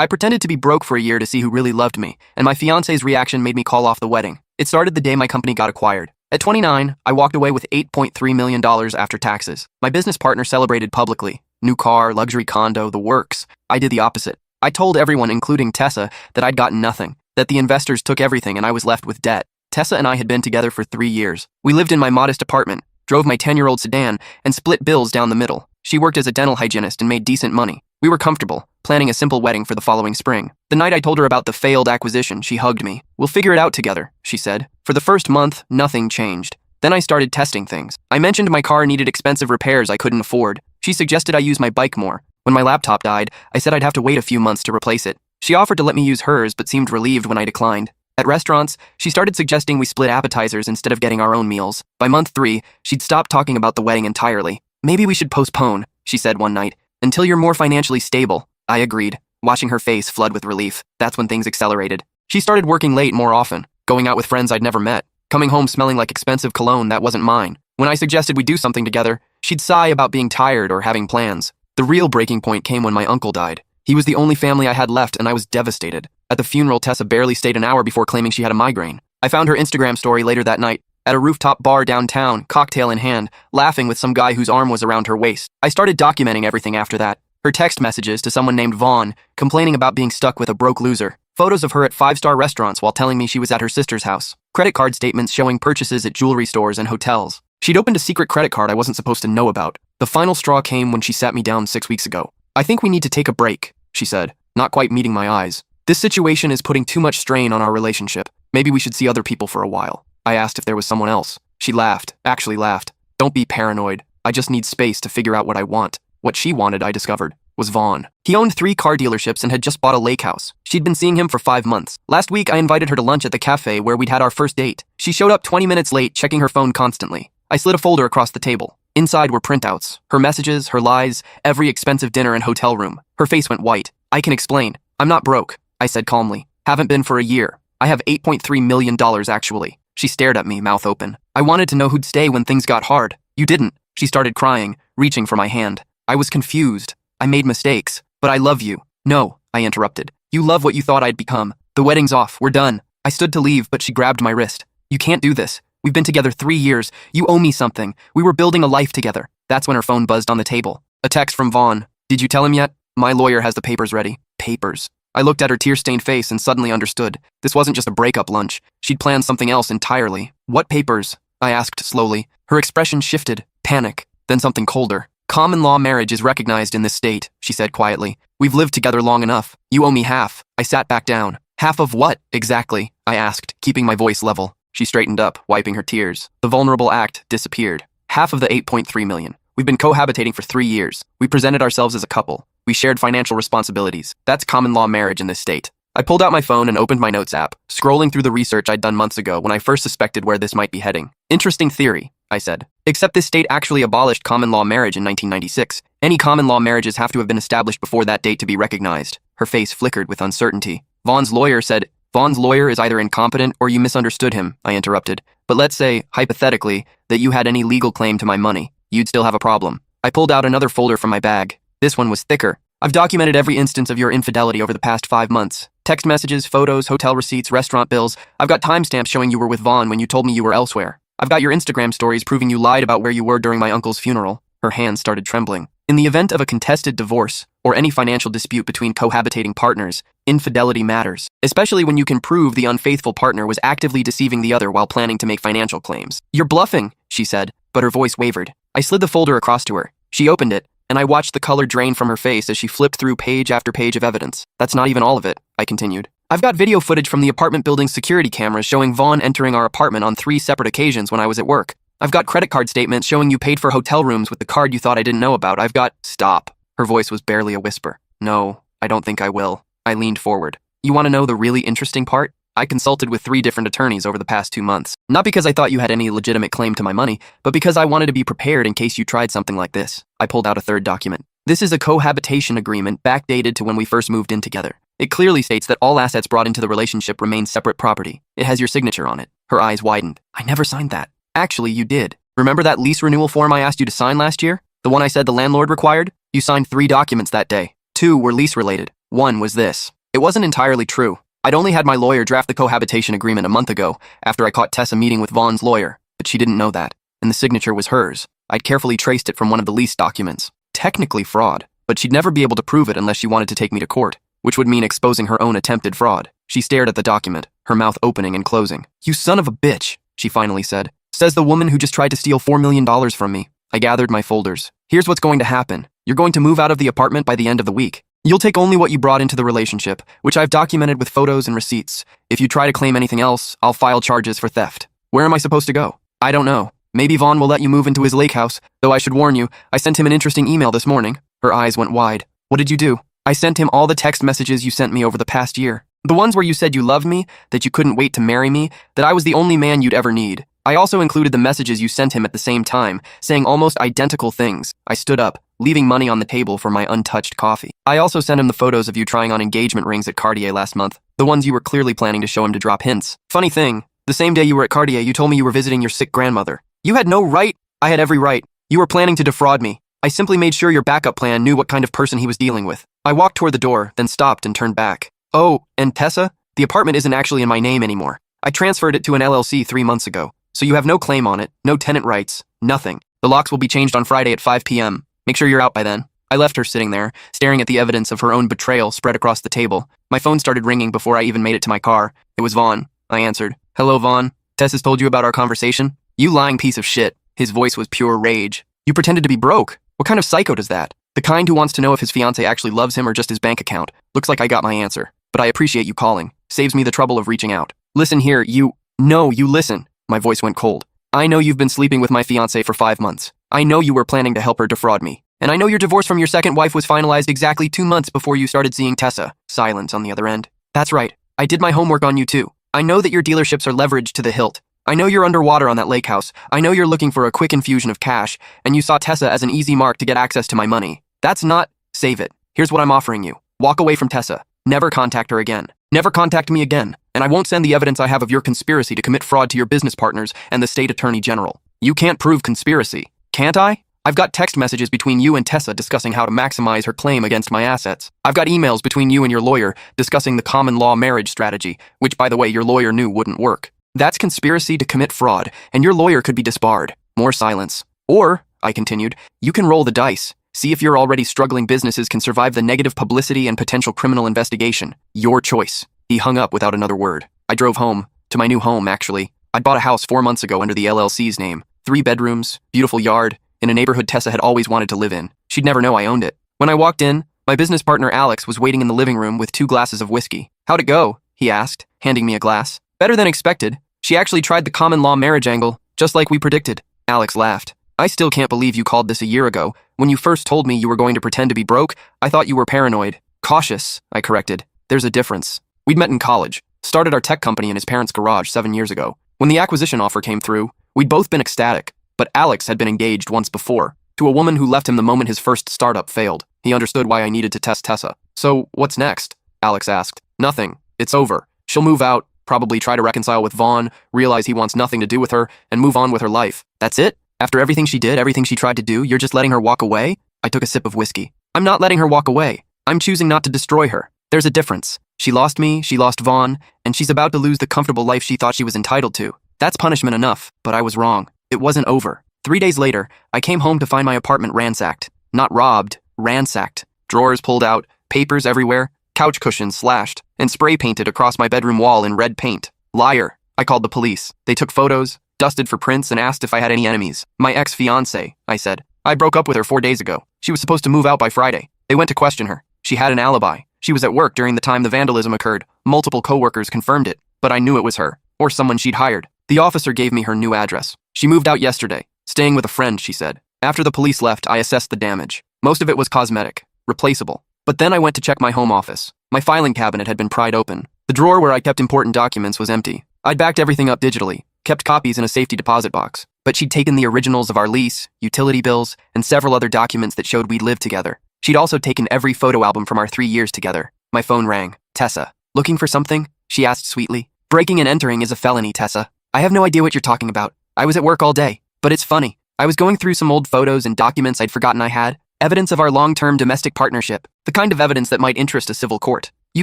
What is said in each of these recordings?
I pretended to be broke for a year to see who really loved me, and my fiancé's reaction made me call off the wedding. It started the day my company got acquired. At 29, I walked away with $8.3 million after taxes. My business partner celebrated publicly. New car, luxury condo, the works. I did the opposite. I told everyone, including Tessa, that I'd gotten nothing, that the investors took everything and I was left with debt. Tessa and I had been together for 3 years. We lived in my modest apartment, drove my 10-year-old sedan, and split bills down the middle. She worked as a dental hygienist and made decent money. We were comfortable, planning a simple wedding for the following spring. The night I told her about the failed acquisition, she hugged me. "We'll figure it out together," she said. For the first month, nothing changed. Then I started testing things. I mentioned my car needed expensive repairs I couldn't afford. She suggested I use my bike more. When my laptop died, I said I'd have to wait a few months to replace it. She offered to let me use hers, but seemed relieved when I declined. At restaurants, she started suggesting we split appetizers instead of getting our own meals. By month 3, she'd stopped talking about the wedding entirely. "Maybe we should postpone," she said one night, "until you're more financially stable." I agreed, watching her face flood with relief. That's when things accelerated. She started working late more often, going out with friends I'd never met, coming home smelling like expensive cologne that wasn't mine. When I suggested we do something together, she'd sigh about being tired or having plans. The real breaking point came when my uncle died. He was the only family I had left, and I was devastated. At the funeral, Tessa barely stayed an hour before claiming she had a migraine. I found her Instagram story later that night, at a rooftop bar downtown, cocktail in hand, laughing with some guy whose arm was around her waist. I started documenting everything after that. Her text messages to someone named Vaughn, complaining about being stuck with a broke loser. Photos of her at 5-star restaurants while telling me she was at her sister's house. Credit card statements showing purchases at jewelry stores and hotels. She'd opened a secret credit card I wasn't supposed to know about. The final straw came when she sat me down 6 weeks ago. "I think we need to take a break," she said, not quite meeting my eyes. "This situation is putting too much strain on our relationship. Maybe we should see other people for a while." I asked if there was someone else. She laughed, actually laughed. "Don't be paranoid. I just need space to figure out what I want." What she wanted, I discovered, was Vaughn. He owned 3 car dealerships and had just bought a lake house. She'd been seeing him for 5 months. Last week, I invited her to lunch at the cafe where we'd had our first date. She showed up 20 minutes late, checking her phone constantly. I slid a folder across the table. Inside were printouts, her messages, her lies, every expensive dinner and hotel room. Her face went white. "I can explain. I'm not broke," I said calmly. "Haven't been for a year. I have $8.3 million actually." She stared at me, mouth open. "I wanted to know who'd stay when things got hard. You didn't." She started crying, reaching for my hand. I was confused. "I made mistakes, but I love you." "No," I interrupted. "You love what you thought I'd become. The wedding's off. We're done." I stood to leave, but she grabbed my wrist. "You can't do this. We've been together 3 years. You owe me something. We were building a life together." That's when her phone buzzed on the table. A text from Vaughn. "Did you tell him yet? My lawyer has the papers ready." Papers. I looked at her tear-stained face and suddenly understood. This wasn't just a breakup lunch. She'd planned something else entirely. "What papers?" I asked slowly. Her expression shifted. Panic. Then something colder. "Common law marriage is recognized in this state," she said quietly. "We've lived together long enough. You owe me half." I sat back down. "Half of what, exactly?" I asked, keeping my voice level. She straightened up, wiping her tears. The vulnerable act disappeared. "Half of the $8.3 million. We've been cohabitating for 3 years. We presented ourselves as a couple. We shared financial responsibilities. That's common law marriage in this state." I pulled out my phone and opened my notes app, scrolling through the research I'd done months ago when I first suspected where this might be heading. "Interesting theory," I said. "Except this state actually abolished common law marriage in 1996. Any common law marriages have to have been established before that date to be recognized." Her face flickered with uncertainty. "Vaughn's lawyer said..." "Vaughn's lawyer is either incompetent or you misunderstood him," I interrupted. "But let's say, hypothetically, that you had any legal claim to my money. You'd still have a problem." I pulled out another folder from my bag. This one was thicker. "I've documented every instance of your infidelity over the past 5 months. Text messages, photos, hotel receipts, restaurant bills. I've got timestamps showing you were with Vaughn when you told me you were elsewhere. I've got your Instagram stories proving you lied about where you were during my uncle's funeral." Her hands started trembling. "In the event of a contested divorce, or any financial dispute between cohabitating partners, infidelity matters, especially when you can prove the unfaithful partner was actively deceiving the other while planning to make financial claims." "You're bluffing," she said, but her voice wavered. I slid the folder across to her. She opened it, and I watched the color drain from her face as she flipped through page after page of evidence. "That's not even all of it," I continued. "I've got video footage from the apartment building's security cameras showing Vaughn entering our apartment on 3 separate occasions when I was at work. I've got credit card statements showing you paid for hotel rooms with the card you thought I didn't know about. I've got..." "Stop." Her voice was barely a whisper. "No, I don't think I will." I leaned forward. "You want to know the really interesting part? I consulted with 3 different attorneys over the past 2 months. Not because I thought you had any legitimate claim to my money, but because I wanted to be prepared in case you tried something like this." I pulled out a 3rd document. "This is a cohabitation agreement backdated to when we first moved in together. It clearly states that all assets brought into the relationship remain separate property. It has your signature on it." Her eyes widened. "I never signed that." "Actually, you did. Remember that lease renewal form I asked you to sign last year? The one I said the landlord required? You signed 3 documents that day. 2 were lease-related. One was this. It wasn't entirely true. I'd only had my lawyer draft the cohabitation agreement a month ago after I caught Tessa meeting with Vaughn's lawyer, but she didn't know that, and the signature was hers. I'd carefully traced it from one of the lease documents. Technically fraud, but she'd never be able to prove it unless she wanted to take me to court, which would mean exposing her own attempted fraud. She stared at the document, her mouth opening and closing. "You son of a bitch," she finally said. "Says the woman who just tried to steal $4 million from me." I gathered my folders. "Here's what's going to happen. You're going to move out of the apartment by the end of the week. You'll take only what you brought into the relationship, which I've documented with photos and receipts. If you try to claim anything else, I'll file charges for theft." "Where am I supposed to go?" "I don't know. Maybe Vaughn will let you move into his lake house, though I should warn you, I sent him an interesting email this morning." Her eyes went wide. "What did you do?" "I sent him all the text messages you sent me over the past year. The ones where you said you loved me, that you couldn't wait to marry me, that I was the only man you'd ever need. I also included the messages you sent him at the same time, saying almost identical things." I stood up, leaving money on the table for my untouched coffee. "I also sent him the photos of you trying on engagement rings at Cartier last month, the ones you were clearly planning to show him to drop hints. Funny thing, the same day you were at Cartier, you told me you were visiting your sick grandmother. You had no right." "I had every right. You were planning to defraud me. I simply made sure your backup plan knew what kind of person he was dealing with." I walked toward the door, then stopped and turned back. "Oh, and Tessa? The apartment isn't actually in my name anymore. I transferred it to an LLC 3 months ago, so you have no claim on it, no tenant rights, nothing. The locks will be changed on Friday at 5 p.m. Make sure you're out by then." I left her sitting there, staring at the evidence of her own betrayal spread across the table. My phone started ringing before I even made it to my car. It was Vaughn. I answered. "Hello, Vaughn. Tess has told you about our conversation?" "You lying piece of shit." His voice was pure rage. "You pretended to be broke. What kind of psycho does that? The kind who wants to know if his fiancée actually loves him or just his bank account. Looks like I got my answer. But I appreciate you calling. Saves me the trouble of reaching out. Listen here, you... No, you listen." My voice went cold. "I know you've been sleeping with my fiancée for 5 months. I know you were planning to help her defraud me. And I know your divorce from your second wife was finalized exactly 2 months before you started seeing Tessa." Silence on the other end. "That's right. I did my homework on you too. I know that your dealerships are leveraged to the hilt. I know you're underwater on that lake house. I know you're looking for a quick infusion of cash, and you saw Tessa as an easy mark to get access to my money. That's not... Save it. Here's what I'm offering you. Walk away from Tessa. Never contact her again. Never contact me again. And I won't send the evidence I have of your conspiracy to commit fraud to your business partners and the state attorney general. You can't prove conspiracy. Can't I? I've got text messages between you and Tessa discussing how to maximize her claim against my assets. I've got emails between you and your lawyer discussing the common law marriage strategy, which, by the way, your lawyer knew wouldn't work. That's conspiracy to commit fraud, and your lawyer could be disbarred." More silence. "Or," I continued, "you can roll the dice. See if your already struggling businesses can survive the negative publicity and potential criminal investigation. Your choice." He hung up without another word. I drove home. To my new home, actually. I'd bought a house 4 months ago under the LLC's name. 3 bedrooms, beautiful yard, in a neighborhood Tessa had always wanted to live in. She'd never know I owned it. When I walked in, my business partner Alex was waiting in the living room with 2 glasses of whiskey. "How'd it go?" he asked, handing me a glass. "Better than expected. She actually tried the common law marriage angle, just like we predicted." Alex laughed. "I still can't believe you called this a year ago. When you first told me you were going to pretend to be broke, I thought you were paranoid." "Cautious," I corrected. "There's a difference. We'd met in college, started our tech company in his parents' garage 7 years ago. When the acquisition offer came through, we'd both been ecstatic, but Alex had been engaged once before, to a woman who left him the moment his first startup failed. He understood why I needed to test Tessa." "So, what's next?" Alex asked. "Nothing. It's over. She'll move out, probably try to reconcile with Vaughn, realize he wants nothing to do with her, and move on with her life. That's it? After everything she did, everything she tried to do, you're just letting her walk away?" I took a sip of whiskey. "I'm not letting her walk away. I'm choosing not to destroy her. There's a difference. She lost me, she lost Vaughn, and she's about to lose the comfortable life she thought she was entitled to. That's punishment enough, but I was wrong. It wasn't over. 3 days later, I came home to find my apartment ransacked. Not robbed, ransacked. Drawers pulled out, papers everywhere, couch cushions slashed, and spray painted across my bedroom wall in red paint. Liar. I called the police. They took photos, dusted for prints, and asked if I had any enemies. "My ex-fiancée," I said. "I broke up with her 4 days ago. She was supposed to move out by Friday. They went to question her. She had an alibi. She was at work during the time the vandalism occurred. Multiple coworkers confirmed it, but I knew it was her, or someone she'd hired. The officer gave me her new address. She moved out yesterday, staying with a friend, she said. After the police left, I assessed the damage. Most of it was cosmetic, replaceable. But then I went to check my home office. My filing cabinet had been pried open. The drawer where I kept important documents was empty. I'd backed everything up digitally, kept copies in a safety deposit box. But she'd taken the originals of our lease, utility bills, and several other documents that showed we'd lived together. She'd also taken every photo album from our 3 years together. My phone rang. "Tessa, looking for something?" she asked sweetly. "Breaking and entering is a felony, Tessa. I have no idea what you're talking about. I was at work all day. But it's funny. I was going through some old photos and documents I'd forgotten I had. Evidence of our long-term domestic partnership, the kind of evidence that might interest a civil court. You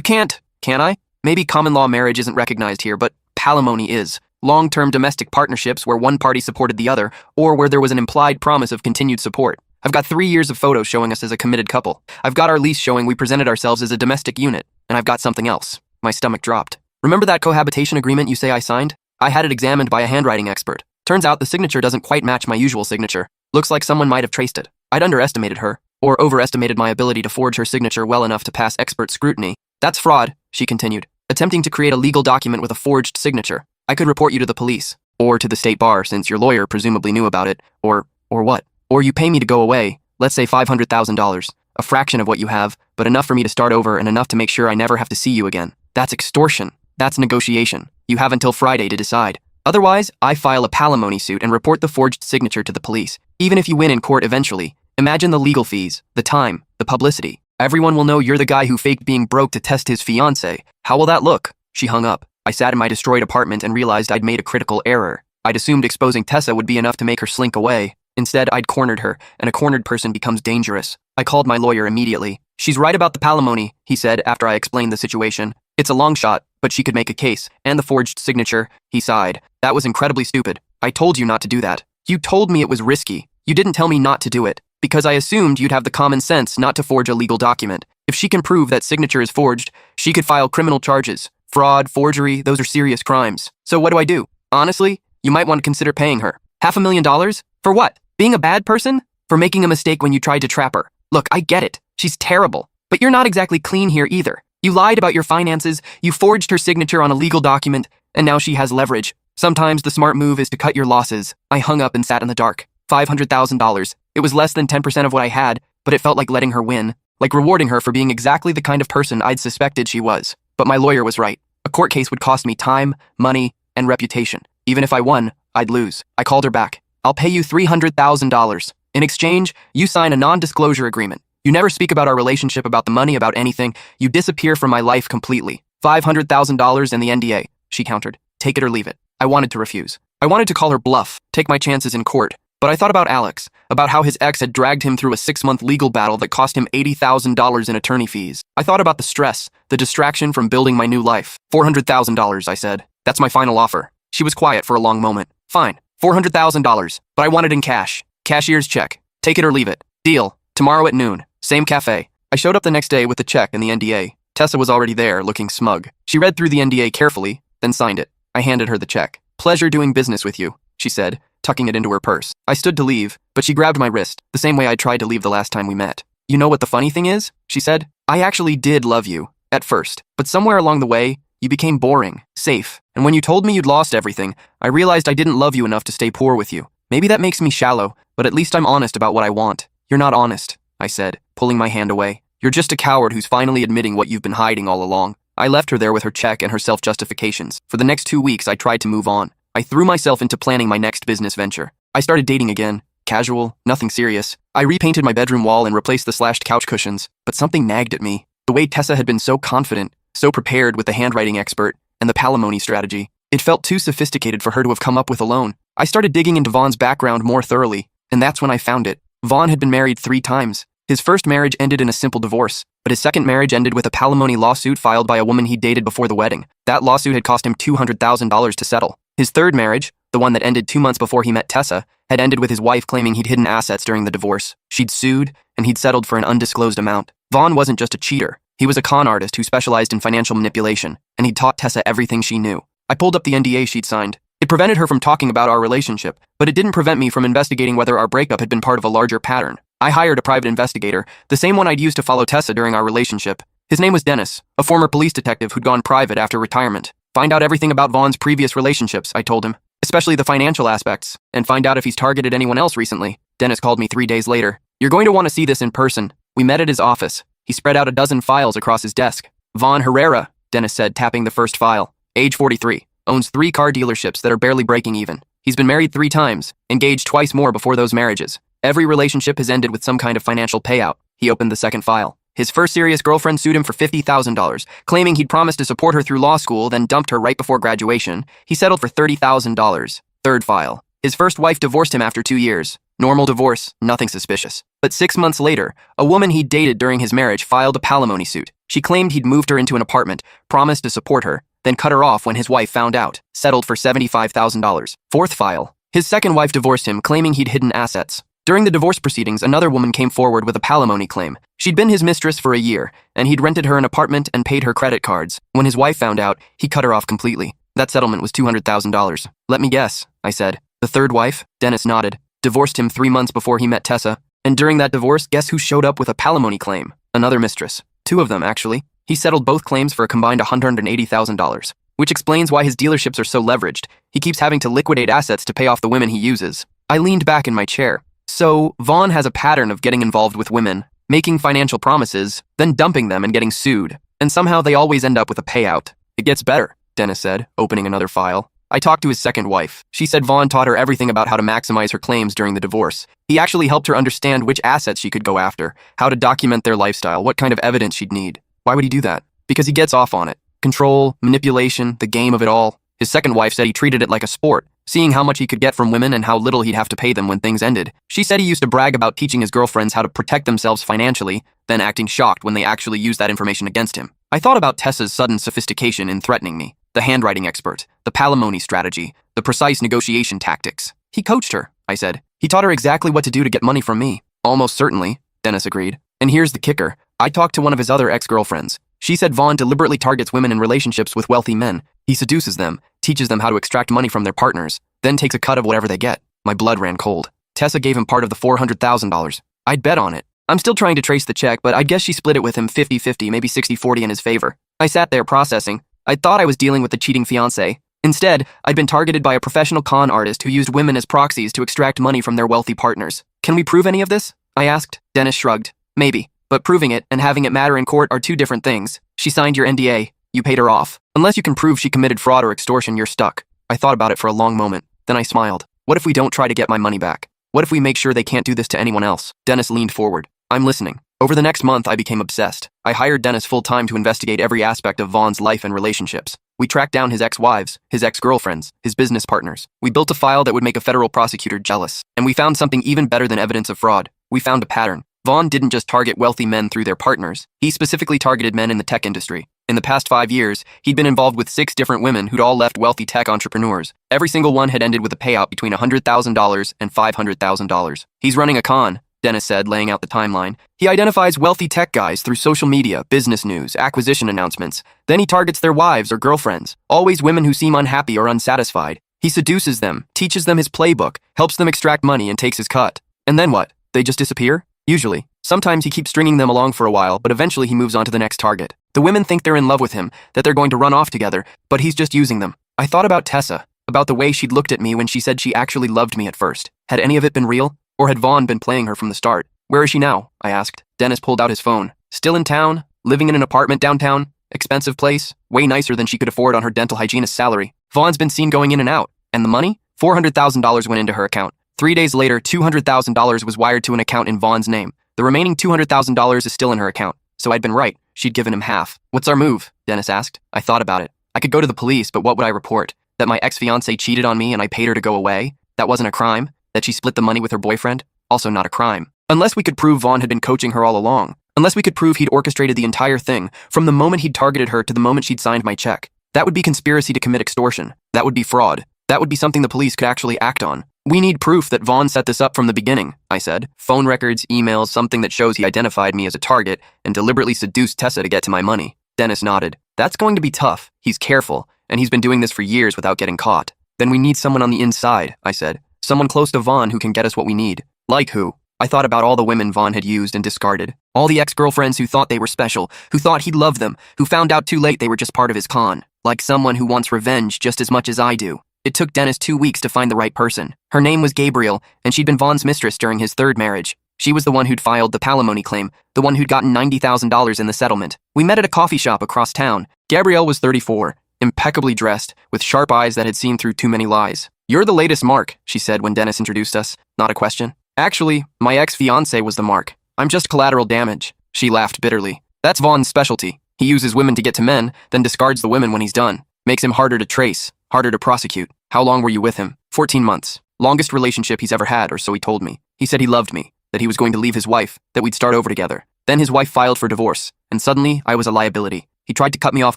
can't, can I? Maybe common law marriage isn't recognized here, but palimony is. Long-term domestic partnerships where one party supported the other, or where there was an implied promise of continued support. I've got 3 years of photos showing us as a committed couple. I've got our lease showing we presented ourselves as a domestic unit, and I've got something else. My stomach dropped. Remember that cohabitation agreement you say I signed? I had it examined by a handwriting expert. Turns out the signature doesn't quite match my usual signature. Looks like someone might have traced it. I'd underestimated her, or overestimated my ability to forge her signature well enough to pass expert scrutiny. That's fraud, she continued, attempting to create a legal document with a forged signature. I could report you to the police, or to the state bar since your lawyer presumably knew about it, or what? Or you pay me to go away, let's say $500,000, a fraction of what you have, but enough for me to start over and enough to make sure I never have to see you again. That's extortion. That's negotiation. You have until Friday to decide. Otherwise, I file a palimony suit and report the forged signature to the police. Even if you win in court eventually, imagine the legal fees, the time, the publicity. Everyone will know you're the guy who faked being broke to test his fiancée. How will that look? She hung up. I sat in my destroyed apartment and realized I'd made a critical error. I'd assumed exposing Tessa would be enough to make her slink away. Instead, I'd cornered her, and a cornered person becomes dangerous. I called my lawyer immediately. She's right about the palimony, he said after I explained the situation. It's a long shot, but she could make a case. And the forged signature, he sighed. That was incredibly stupid. I told you not to do that. You told me it was risky. You didn't tell me not to do it, because I assumed you'd have the common sense not to forge a legal document. If she can prove that signature is forged, she could file criminal charges. Fraud, forgery, those are serious crimes. So what do I do? Honestly, you might want to consider paying her. $500,000? For what? Being a bad person? For making a mistake when you tried to trap her. Look, I get it. She's terrible. But you're not exactly clean here either. You lied about your finances, you forged her signature on a legal document, and now she has leverage. Sometimes the smart move is to cut your losses. I hung up and sat in the dark. $500,000. It was less than 10% of what I had, but it felt like letting her win. Like rewarding her for being exactly the kind of person I'd suspected she was. But my lawyer was right. A court case would cost me time, money, and reputation. Even if I won, I'd lose. I called her back. I'll pay you $300,000. In exchange, you sign a non-disclosure agreement. You never speak about our relationship, about the money, about anything. You disappear from my life completely. $500,000 and the NDA, she countered. Take it or leave it. I wanted to refuse. I wanted to call her bluff, take my chances in court. But I thought about Alex, about how his ex had dragged him through a 6-month legal battle that cost him $80,000 in attorney fees. I thought about the stress, the distraction from building my new life. $400,000, I said. That's my final offer. She was quiet for a long moment. Fine, $400,000, but I want it in cash. Cashier's check. Take it or leave it. Deal. Tomorrow at noon. Same cafe. I showed up the next day with the check and the NDA. Tessa was already there, looking smug. She read through the NDA carefully, then signed it. I handed her the check. Pleasure doing business with you, she said, tucking it into her purse. I stood to leave, but she grabbed my wrist, the same way I tried to leave the last time we met. You know what the funny thing is? She said. I actually did love you, at first, but somewhere along the way, you became boring, safe, and when you told me you'd lost everything, I realized I didn't love you enough to stay poor with you. Maybe that makes me shallow, but at least I'm honest about what I want. You're not honest, I said, pulling my hand away. You're just a coward who's finally admitting what you've been hiding all along. I left her there with her check and her self-justifications. For the next 2 weeks, I tried to move on. I threw myself into planning my next business venture. I started dating again. Casual, nothing serious. I repainted my bedroom wall and replaced the slashed couch cushions, but something nagged at me. The way Tessa had been so confident, so prepared with the handwriting expert and the palimony strategy. It felt too sophisticated for her to have come up with alone. I started digging into Vaughn's background more thoroughly, and that's when I found it. Vaughn had been married 3 times. His first marriage ended in a simple divorce, but his second marriage ended with a palimony lawsuit filed by a woman he dated before the wedding. That lawsuit had cost him $200,000 to settle. His third marriage, the one that ended 2 months before he met Tessa, had ended with his wife claiming he'd hidden assets during the divorce. She'd sued, and he'd settled for an undisclosed amount. Vaughn wasn't just a cheater. He was a con artist who specialized in financial manipulation, and he'd taught Tessa everything she knew. I pulled up the NDA she'd signed. It prevented her from talking about our relationship, but it didn't prevent me from investigating whether our breakup had been part of a larger pattern. I hired a private investigator, the same one I'd used to follow Tessa during our relationship. His name was Dennis, a former police detective who'd gone private after retirement. Find out everything about Vaughn's previous relationships, I told him, especially the financial aspects, and find out if he's targeted anyone else recently. Dennis called me 3 days later. You're going to want to see this in person. We met at his office. He spread out a dozen files across his desk. Vaughn Herrera, Dennis said, tapping the first file. Age 43. Owns 3 car dealerships that are barely breaking even. He's been married 3 times, engaged twice more before those marriages. Every relationship has ended with some kind of financial payout. He opened the second file. His first serious girlfriend sued him for $50,000, claiming he'd promised to support her through law school, then dumped her right before graduation. He settled for $30,000. Third file. His first wife divorced him after 2 years. Normal divorce, nothing suspicious. But 6 months later, a woman he'd dated during his marriage filed a palimony suit. She claimed he'd moved her into an apartment, promised to support her, then cut her off when his wife found out, settled for $75,000. Fourth file. His second wife divorced him, claiming he'd hidden assets. During the divorce proceedings, another woman came forward with a palimony claim. She'd been his mistress for a year, and he'd rented her an apartment and paid her credit cards. When his wife found out, he cut her off completely. That settlement was $200,000. Let me guess, I said. The third wife? Dennis nodded. Divorced him 3 months before he met Tessa. And during that divorce, guess who showed up with a palimony claim? Another mistress. 2 of them, actually. He settled both claims for a combined $180,000. Which explains why his dealerships are so leveraged. He keeps having to liquidate assets to pay off the women he uses. I leaned back in my chair. So, Vaughn has a pattern of getting involved with women, making financial promises, then dumping them and getting sued. And somehow they always end up with a payout. It gets better, Dennis said, opening another file. I talked to his second wife. She said Vaughn taught her everything about how to maximize her claims during the divorce. He actually helped her understand which assets she could go after, how to document their lifestyle, what kind of evidence she'd need. Why would he do that? Because he gets off on it. Control, manipulation, the game of it all. His second wife said he treated it like a sport, seeing how much he could get from women and how little he'd have to pay them when things ended. She said he used to brag about teaching his girlfriends how to protect themselves financially, then acting shocked when they actually used that information against him. I thought about Tessa's sudden sophistication in threatening me, the handwriting expert, the palimony strategy, the precise negotiation tactics. He coached her, I said. He taught her exactly what to do to get money from me. Almost certainly, Dennis agreed. And here's the kicker. I talked to one of his other ex-girlfriends. She said Vaughn deliberately targets women in relationships with wealthy men. He seduces them, teaches them how to extract money from their partners, then takes a cut of whatever they get. My blood ran cold. Tessa gave him part of the $400,000. I'd bet on it. I'm still trying to trace the check, but I guess she split it with him 50-50, maybe 60-40 in his favor. I sat there processing. I thought I was dealing with a cheating fiancé. Instead, I'd been targeted by a professional con artist who used women as proxies to extract money from their wealthy partners. Can we prove any of this? I asked. Dennis shrugged. Maybe. But proving it and having it matter in court are two different things. She signed your NDA. You paid her off. Unless you can prove she committed fraud or extortion, you're stuck. I thought about it for a long moment. Then I smiled. What if we don't try to get my money back? What if we make sure they can't do this to anyone else? Dennis leaned forward. I'm listening. Over the next month, I became obsessed. I hired Dennis full-time to investigate every aspect of Vaughn's life and relationships. We tracked down his ex-wives, his ex-girlfriends, his business partners. We built a file that would make a federal prosecutor jealous. And we found something even better than evidence of fraud. We found a pattern. Vaughn didn't just target wealthy men through their partners. He specifically targeted men in the tech industry. In the past 5 years, he'd been involved with 6 different women who'd all left wealthy tech entrepreneurs. Every single one had ended with a payout between $100,000 and $500,000. He's running a con, Dennis said, laying out the timeline. He identifies wealthy tech guys through social media, business news, acquisition announcements. Then he targets their wives or girlfriends, always women who seem unhappy or unsatisfied. He seduces them, teaches them his playbook, helps them extract money and takes his cut. And then what? They just disappear? Usually. Sometimes he keeps stringing them along for a while, but eventually he moves on to the next target. The women think they're in love with him, that they're going to run off together, but he's just using them. I thought about Tessa, about the way she'd looked at me when she said she actually loved me at first. Had any of it been real? Or had Vaughn been playing her from the start? Where is she now? I asked. Dennis pulled out his phone. Still in town? Living in an apartment downtown? Expensive place? Way nicer than she could afford on her dental hygienist's salary. Vaughn's been seen going in and out. And the money? $400,000 went into her account. 3 days later, $200,000 was wired to an account in Vaughn's name. The remaining $200,000 is still in her account. So I'd been right. She'd given him half. What's our move? Dennis asked. I thought about it. I could go to the police, but what would I report? That my ex-fiancée cheated on me and I paid her to go away? That wasn't a crime? That she split the money with her boyfriend? Also not a crime. Unless we could prove Vaughn had been coaching her all along. Unless we could prove he'd orchestrated the entire thing, from the moment he'd targeted her to the moment she'd signed my check. That would be conspiracy to commit extortion. That would be fraud. That would be something the police could actually act on. We need proof that Vaughn set this up from the beginning, I said. Phone records, emails, something that shows he identified me as a target and deliberately seduced Tessa to get to my money. Dennis nodded. That's going to be tough. He's careful, and he's been doing this for years without getting caught. Then we need someone on the inside, I said. Someone close to Vaughn who can get us what we need. Like who? I thought about all the women Vaughn had used and discarded. All the ex-girlfriends who thought they were special, who thought he'd love them, who found out too late they were just part of his con. Like someone who wants revenge just as much as I do. It took Dennis 2 weeks to find the right person. Her name was Gabriel, and she'd been Vaughn's mistress during his 3rd marriage. She was the one who'd filed the palimony claim, the one who'd gotten $90,000 in the settlement. We met at a coffee shop across town. Gabrielle was 34, impeccably dressed, with sharp eyes that had seen through too many lies. You're the latest mark, she said when Dennis introduced us. Not a question. Actually, my ex-fiancé was the mark. I'm just collateral damage. She laughed bitterly. That's Vaughn's specialty. He uses women to get to men, then discards the women when he's done. Makes him harder to trace, harder to prosecute. How long were you with him? 14 months. Longest relationship he's ever had, or so he told me. He said he loved me, that he was going to leave his wife, that we'd start over together. Then his wife filed for divorce, and suddenly I was a liability. He tried to cut me off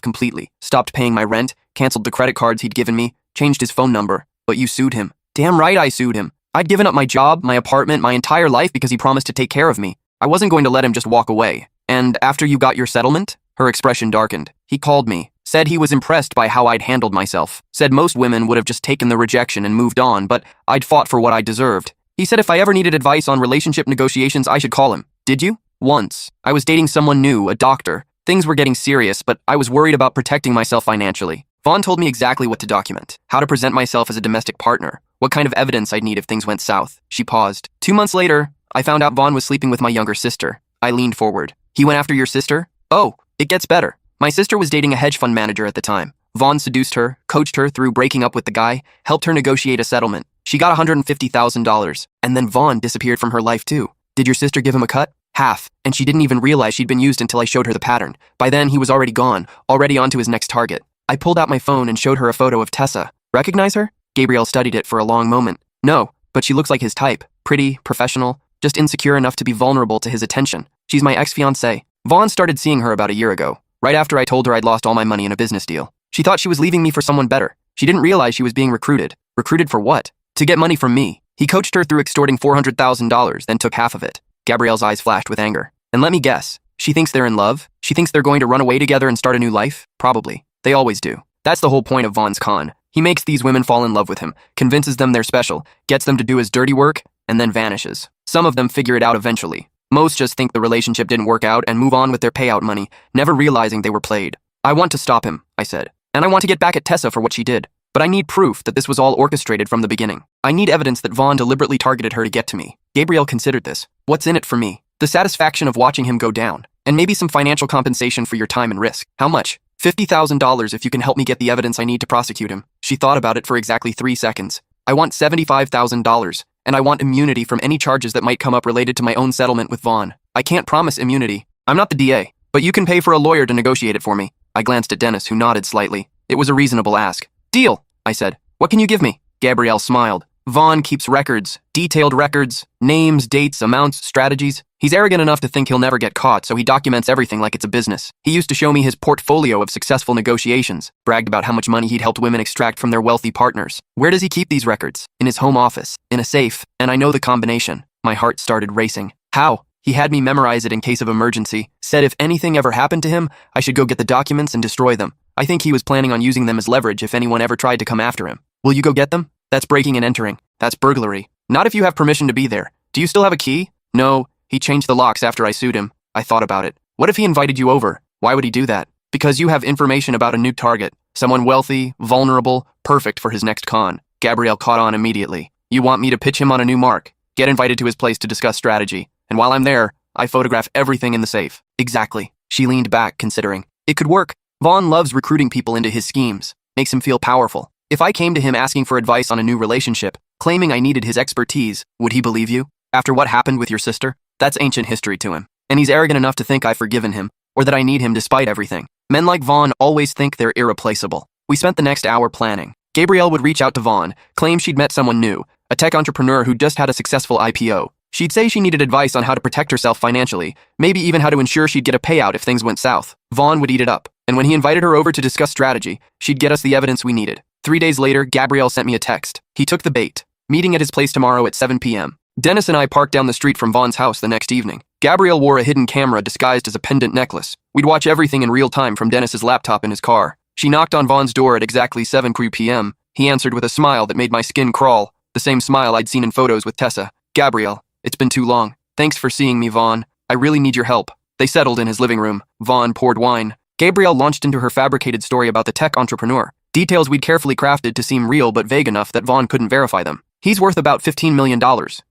completely, stopped paying my rent, canceled the credit cards he'd given me, changed his phone number. But you sued him. Damn right I sued him. I'd given up my job, my apartment, my entire life because he promised to take care of me. I wasn't going to let him just walk away. And after you got your settlement? Her expression darkened. He called me, said he was impressed by how I'd handled myself, said most women would have just taken the rejection and moved on, but I'd fought for what I deserved. He said if I ever needed advice on relationship negotiations, I should call him. Did you? Once. I was dating someone new, a doctor. Things were getting serious, but I was worried about protecting myself financially. Vaughn told me exactly what to document, how to present myself as a domestic partner, what kind of evidence I'd need if things went south. She paused. 2 months later, I found out Vaughn was sleeping with my younger sister. I leaned forward. He went after your sister? Oh, it gets better. My sister was dating a hedge fund manager at the time. Vaughn seduced her, coached her through breaking up with the guy, helped her negotiate a settlement. She got $150,000, and then Vaughn disappeared from her life too. Did your sister give him a cut? Half, and she didn't even realize she'd been used until I showed her the pattern. By then, he was already gone, already on to his next target. I pulled out my phone and showed her a photo of Tessa. Recognize her? Gabriel studied it for a long moment. No, but she looks like his type. Pretty, professional, just insecure enough to be vulnerable to his attention. She's my ex-fiancée. Vaughn started seeing her about a year ago, right after I told her I'd lost all my money in a business deal. She thought she was leaving me for someone better. She didn't realize she was being recruited. Recruited for what? To get money from me. He coached her through extorting $400,000, then took half of it. Gabrielle's eyes flashed with anger. And let me guess, she thinks they're in love? She thinks they're going to run away together and start a new life? Probably. They always do. That's the whole point of Vaughn's con. He makes these women fall in love with him, convinces them they're special, gets them to do his dirty work, and then vanishes. Some of them figure it out eventually. Most just think the relationship didn't work out and move on with their payout money, never realizing they were played. I want to stop him, I said. And I want to get back at Tessa for what she did. But I need proof that this was all orchestrated from the beginning. I need evidence that Vaughn deliberately targeted her to get to me. Gabriel considered this. What's in it for me? The satisfaction of watching him go down. And maybe some financial compensation for your time and risk. How much? $50,000 if you can help me get the evidence I need to prosecute him. She thought about it for exactly 3 seconds. I want $75,000, and I want immunity from any charges that might come up related to my own settlement with Vaughn. I can't promise immunity. I'm not the DA, but you can pay for a lawyer to negotiate it for me. I glanced at Dennis, who nodded slightly. It was a reasonable ask. Deal, I said. What can you give me? Gabrielle smiled. Vaughn keeps records, detailed records, names, dates, amounts, strategies. He's arrogant enough to think he'll never get caught, so he documents everything like it's a business. He used to show me his portfolio of successful negotiations, bragged about how much money he'd helped women extract from their wealthy partners. Where does he keep these records? In his home office, in a safe, and I know the combination. My heart started racing. How? He had me memorize it in case of emergency, said if anything ever happened to him, I should go get the documents and destroy them. I think he was planning on using them as leverage if anyone ever tried to come after him. Will you go get them? That's breaking and entering. That's burglary. Not if you have permission to be there. Do you still have a key? No, he changed the locks after I sued him. I thought about it. What if he invited you over? Why would he do that? Because you have information about a new target. Someone wealthy, vulnerable, perfect for his next con. Gabrielle caught on immediately. You want me to pitch him on a new mark? Get invited to his place to discuss strategy. And while I'm there, I photograph everything in the safe. Exactly. She leaned back, considering. It could work. Vaughn loves recruiting people into his schemes. Makes him feel powerful. If I came to him asking for advice on a new relationship, claiming I needed his expertise, would he believe you? After what happened with your sister? That's ancient history to him. And he's arrogant enough to think I've forgiven him, or that I need him despite everything. Men like Vaughn always think they're irreplaceable. We spent the next hour planning. Gabrielle would reach out to Vaughn, claim she'd met someone new, a tech entrepreneur who just had a successful IPO. She'd say she needed advice on how to protect herself financially, maybe even how to ensure she'd get a payout if things went south. Vaughn would eat it up, and when he invited her over to discuss strategy, she'd get us the evidence we needed. 3 days later, Gabriel sent me a text. He took the bait. Meeting at his place tomorrow at 7 p.m. Dennis and I parked down the street from Vaughn's house the next evening. Gabriel wore a hidden camera disguised as a pendant necklace. We'd watch everything in real time from Dennis's laptop in his car. She knocked on Vaughn's door at exactly 7 p.m. He answered with a smile that made my skin crawl, the same smile I'd seen in photos with Tessa. Gabriel, it's been too long. Thanks for seeing me, Vaughn. I really need your help. They settled in his living room. Vaughn poured wine. Gabrielle launched into her fabricated story about the tech entrepreneur. Details we'd carefully crafted to seem real but vague enough that Vaughn couldn't verify them. He's worth about $15 million,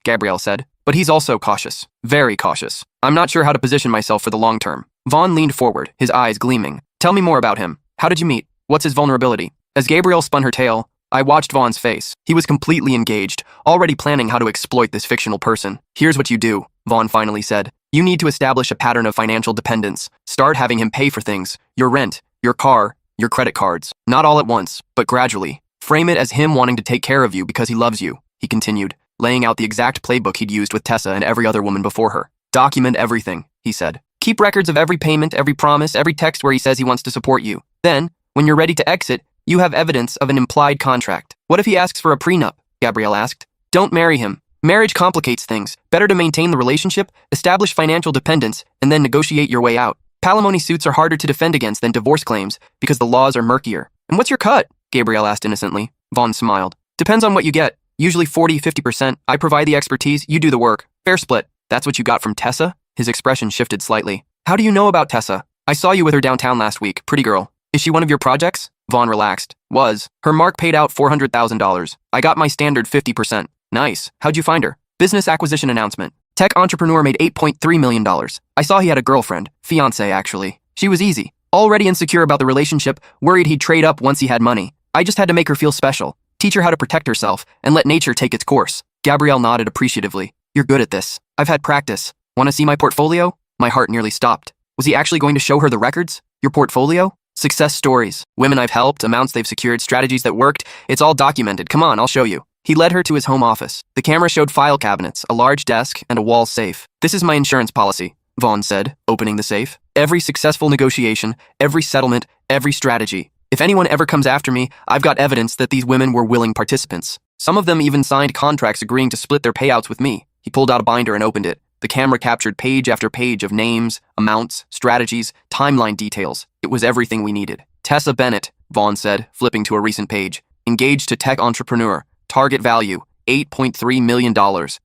Gabrielle said. But he's also cautious. Very cautious. I'm not sure how to position myself for the long term. Vaughn leaned forward, his eyes gleaming. Tell me more about him. How did you meet? What's his vulnerability? As Gabrielle spun her tale, I watched Vaughn's face. He was completely engaged, already planning how to exploit this fictional person. Here's what you do, Vaughn finally said. You need to establish a pattern of financial dependence. Start having him pay for things. Your rent, your car, your credit cards. Not all at once, but gradually. Frame it as him wanting to take care of you because he loves you, he continued. laying out the exact playbook he'd used with Tessa and every other woman before her. Document everything, he said. Keep records of every payment, every promise, every text where he says he wants to support you. Then, when you're ready to exit, you have evidence of an implied contract. What if he asks for a prenup? Gabrielle asked. Don't marry him. Marriage complicates things. Better to maintain the relationship, establish financial dependence, and then negotiate your way out. Palimony suits are harder to defend against than divorce claims because the laws are murkier. And what's your cut? Gabrielle asked innocently. Vaughn smiled. Depends on what you get. Usually 40-50%. I provide the expertise, you do the work. Fair split. That's what you got from Tessa? His expression shifted slightly. How do you know about Tessa? I saw you with her downtown last week. Pretty girl. Is she one of your projects? Vaughn relaxed. Was. Her mark paid out $400,000. I got my standard 50%. Nice. How'd you find her? Business acquisition announcement. Tech entrepreneur made $8.3 million. I saw he had a girlfriend. Fiancée, actually. She was easy. Already insecure about the relationship, worried he'd trade up once he had money. I just had to make her feel special. Teach her how to protect herself, and let nature take its course. Gabrielle nodded appreciatively. You're good at this. I've had practice. Want to see my portfolio? My heart nearly stopped. Was he actually going to show her the records? Your portfolio? Success stories. Women I've helped, amounts they've secured, strategies that worked. It's all documented. Come on, I'll show you. He led her to his home office. The camera showed file cabinets, a large desk, and a wall safe. This is my insurance policy, Vaughn said, opening the safe. Every successful negotiation, every settlement, every strategy. If anyone ever comes after me, I've got evidence that these women were willing participants. Some of them even signed contracts agreeing to split their payouts with me. He pulled out a binder and opened it. The camera captured page after page of names, amounts, strategies, timeline details. It was everything we needed. Tessa Bennett, Vaughn said, flipping to a recent page. Engaged to tech entrepreneur. Target value, $8.3 million.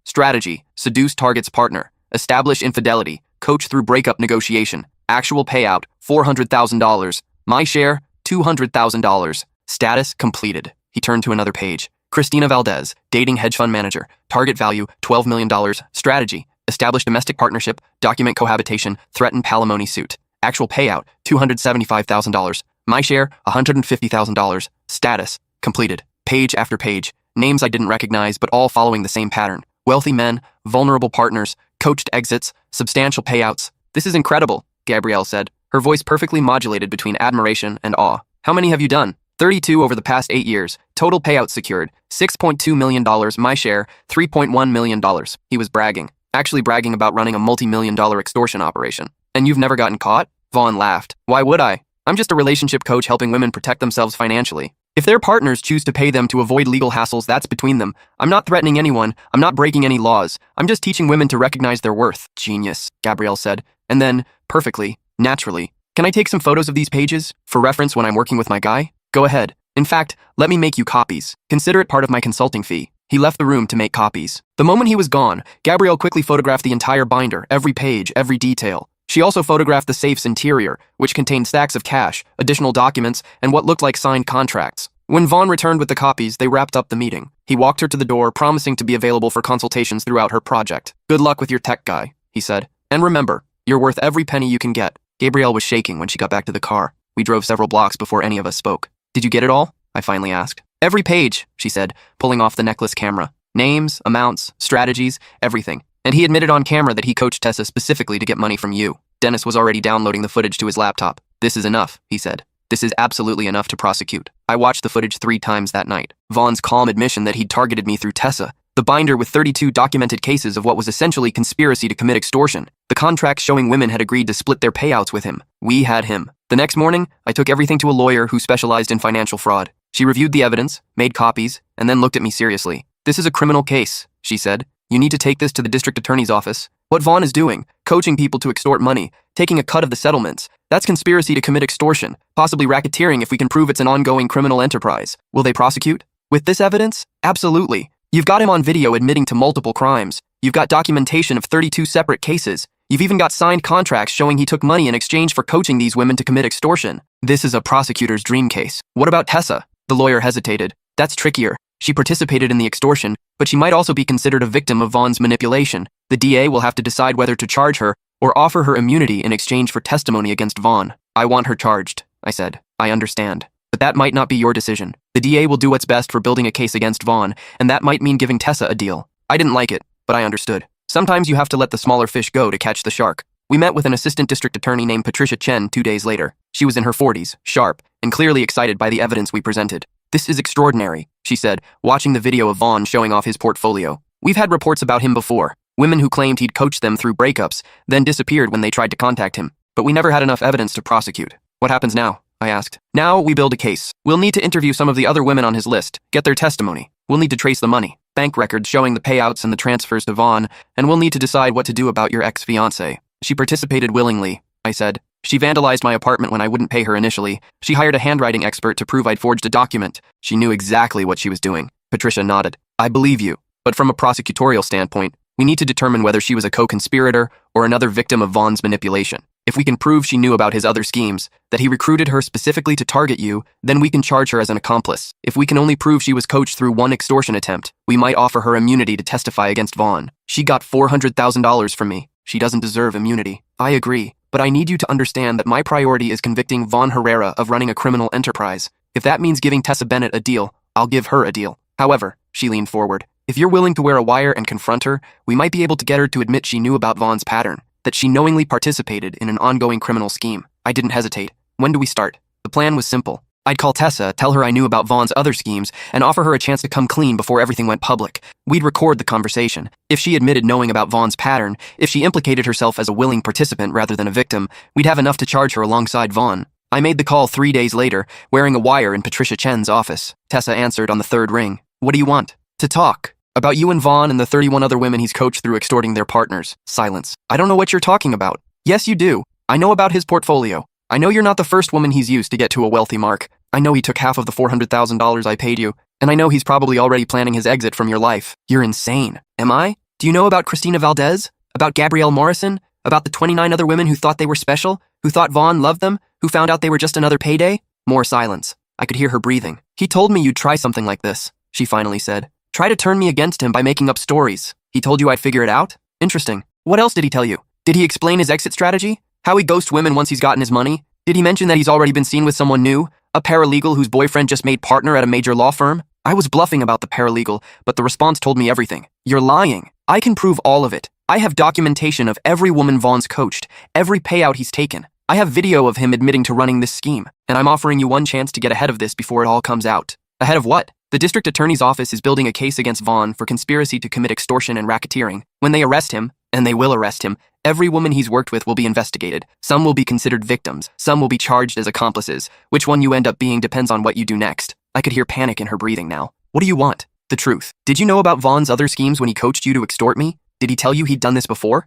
Strategy, seduce target's partner. Establish infidelity. Coach through breakup negotiation. Actual payout, $400,000. My share, $200,000. Status completed. He turned to another page. Christina Valdez, dating hedge fund manager. Target value, $12 million. Strategy, establish domestic partnership. Document cohabitation. Threaten palimony suit. Actual payout, $275,000. My share, $150,000. Status completed. Page after page. Names I didn't recognize, but all following the same pattern. Wealthy men, vulnerable partners, coached exits, substantial payouts. This is incredible, Gabrielle said, her voice perfectly modulated between admiration and awe. How many have you done? 32 over the past 8 years. Total payouts secured, $6.2 million. My share, $3.1 million. He was bragging. Actually bragging about running a multi-million-dollar extortion operation. And you've never gotten caught? Vaughn laughed. Why would I? I'm just a relationship coach helping women protect themselves financially. If their partners choose to pay them to avoid legal hassles, that's between them. I'm not threatening anyone. I'm not breaking any laws. I'm just teaching women to recognize their worth. Genius, Gabrielle said. And then, perfectly, naturally, can I take some photos of these pages for reference when I'm working with my guy? Go ahead. In fact, let me make you copies. Consider it part of my consulting fee. He left the room to make copies. The moment he was gone, Gabrielle quickly photographed the entire binder, every page, every detail. She also photographed the safe's interior, which contained stacks of cash, additional documents, and what looked like signed contracts. When Vaughn returned with the copies, they wrapped up the meeting. He walked her to the door, promising to be available for consultations throughout her project. Good luck with your tech guy, he said. And remember, you're worth every penny you can get. Gabrielle was shaking when she got back to the car. We drove several blocks before any of us spoke. Did you get it all? I finally asked. Every page, she said, pulling off the necklace camera. Names, amounts, strategies, everything. And he admitted on camera that he coached Tessa specifically to get money from you. Dennis was already downloading the footage to his laptop. This is enough, he said. This is absolutely enough to prosecute. I watched the footage 3 times that night. Vaughn's calm admission that he'd targeted me through Tessa. The binder with 32 documented cases of what was essentially conspiracy to commit extortion. The contracts showing women had agreed to split their payouts with him. We had him. The next morning, I took everything to a lawyer who specialized in financial fraud. She reviewed the evidence, made copies, and then looked at me seriously. This is a criminal case, she said. You need to take this to the district attorney's office. What Vaughn is doing, coaching people to extort money, taking a cut of the settlements, that's conspiracy to commit extortion, possibly racketeering if we can prove it's an ongoing criminal enterprise. Will they prosecute? With this evidence? Absolutely. You've got him on video admitting to multiple crimes. You've got documentation of 32 separate cases. You've even got signed contracts showing he took money in exchange for coaching these women to commit extortion. This is a prosecutor's dream case. What about Tessa? The lawyer hesitated. That's trickier. She participated in the extortion, but she might also be considered a victim of Vaughn's manipulation. The DA will have to decide whether to charge her or offer her immunity in exchange for testimony against Vaughn. I want her charged, I said. I understand. But that might not be your decision. The DA will do what's best for building a case against Vaughn, and that might mean giving Tessa a deal. I didn't like it, but I understood. Sometimes you have to let the smaller fish go to catch the shark. We met with an assistant district attorney named Patricia Chen 2 days later. She was in her 40s, sharp, and clearly excited by the evidence we presented. This is extraordinary, she said, watching the video of Vaughn showing off his portfolio. We've had reports about him before. Women who claimed he'd coached them through breakups, then disappeared when they tried to contact him. But we never had enough evidence to prosecute. What happens now? I asked. Now we build a case. We'll need to interview some of the other women on his list, get their testimony. We'll need to trace the money, bank records showing the payouts and the transfers to Vaughn, and we'll need to decide what to do about your ex-fiancée. She participated willingly, I said. She vandalized my apartment when I wouldn't pay her initially. She hired a handwriting expert to prove I'd forged a document. She knew exactly what she was doing. Patricia nodded. I believe you, but from a prosecutorial standpoint, we need to determine whether she was a co-conspirator or another victim of Vaughn's manipulation. If we can prove she knew about his other schemes, that he recruited her specifically to target you, then we can charge her as an accomplice. If we can only prove she was coached through one extortion attempt, we might offer her immunity to testify against Vaughn. She got $400,000 from me. She doesn't deserve immunity. I agree, but I need you to understand that my priority is convicting Vaughn Herrera of running a criminal enterprise. If that means giving Tessa Bennett a deal, I'll give her a deal. However, she leaned forward. If you're willing to wear a wire and confront her, we might be able to get her to admit she knew about Vaughn's pattern, that she knowingly participated in an ongoing criminal scheme. I didn't hesitate. When do we start? The plan was simple. I'd call Tessa, tell her I knew about Vaughn's other schemes, and offer her a chance to come clean before everything went public. We'd record the conversation. If she admitted knowing about Vaughn's pattern, if she implicated herself as a willing participant rather than a victim, we'd have enough to charge her alongside Vaughn. I made the call 3 days later, wearing a wire in Patricia Chen's office. Tessa answered on the third ring. What do you want? To talk. About you and Vaughn and the 31 other women he's coached through extorting their partners. Silence. I don't know what you're talking about. Yes, you do. I know about his portfolio. I know you're not the first woman he's used to get to a wealthy mark. I know he took half of the $400,000 I paid you, and I know he's probably already planning his exit from your life. You're insane. Am I? Do you know about Christina Valdez? About Gabrielle Morrison? About the 29 other women who thought they were special? Who thought Vaughn loved them? Who found out they were just another payday? More silence. I could hear her breathing. He told me you'd try something like this, she finally said. Try to turn me against him by making up stories. He told you I'd figure it out? Interesting. What else did he tell you? Did he explain his exit strategy? How he ghosts women once he's gotten his money? Did he mention that he's already been seen with someone new? A paralegal whose boyfriend just made partner at a major law firm? I was bluffing about the paralegal, but the response told me everything. You're lying. I can prove all of it. I have documentation of every woman Vaughn's coached, every payout he's taken. I have video of him admitting to running this scheme, and I'm offering you one chance to get ahead of this before it all comes out. Ahead of what? The district attorney's office is building a case against Vaughn for conspiracy to commit extortion and racketeering. When they arrest him, and they will arrest him, every woman he's worked with will be investigated. Some will be considered victims. Some will be charged as accomplices. Which one you end up being depends on what you do next. I could hear panic in her breathing now. What do you want? The truth. Did you know about Vaughn's other schemes when he coached you to extort me? Did he tell you he'd done this before?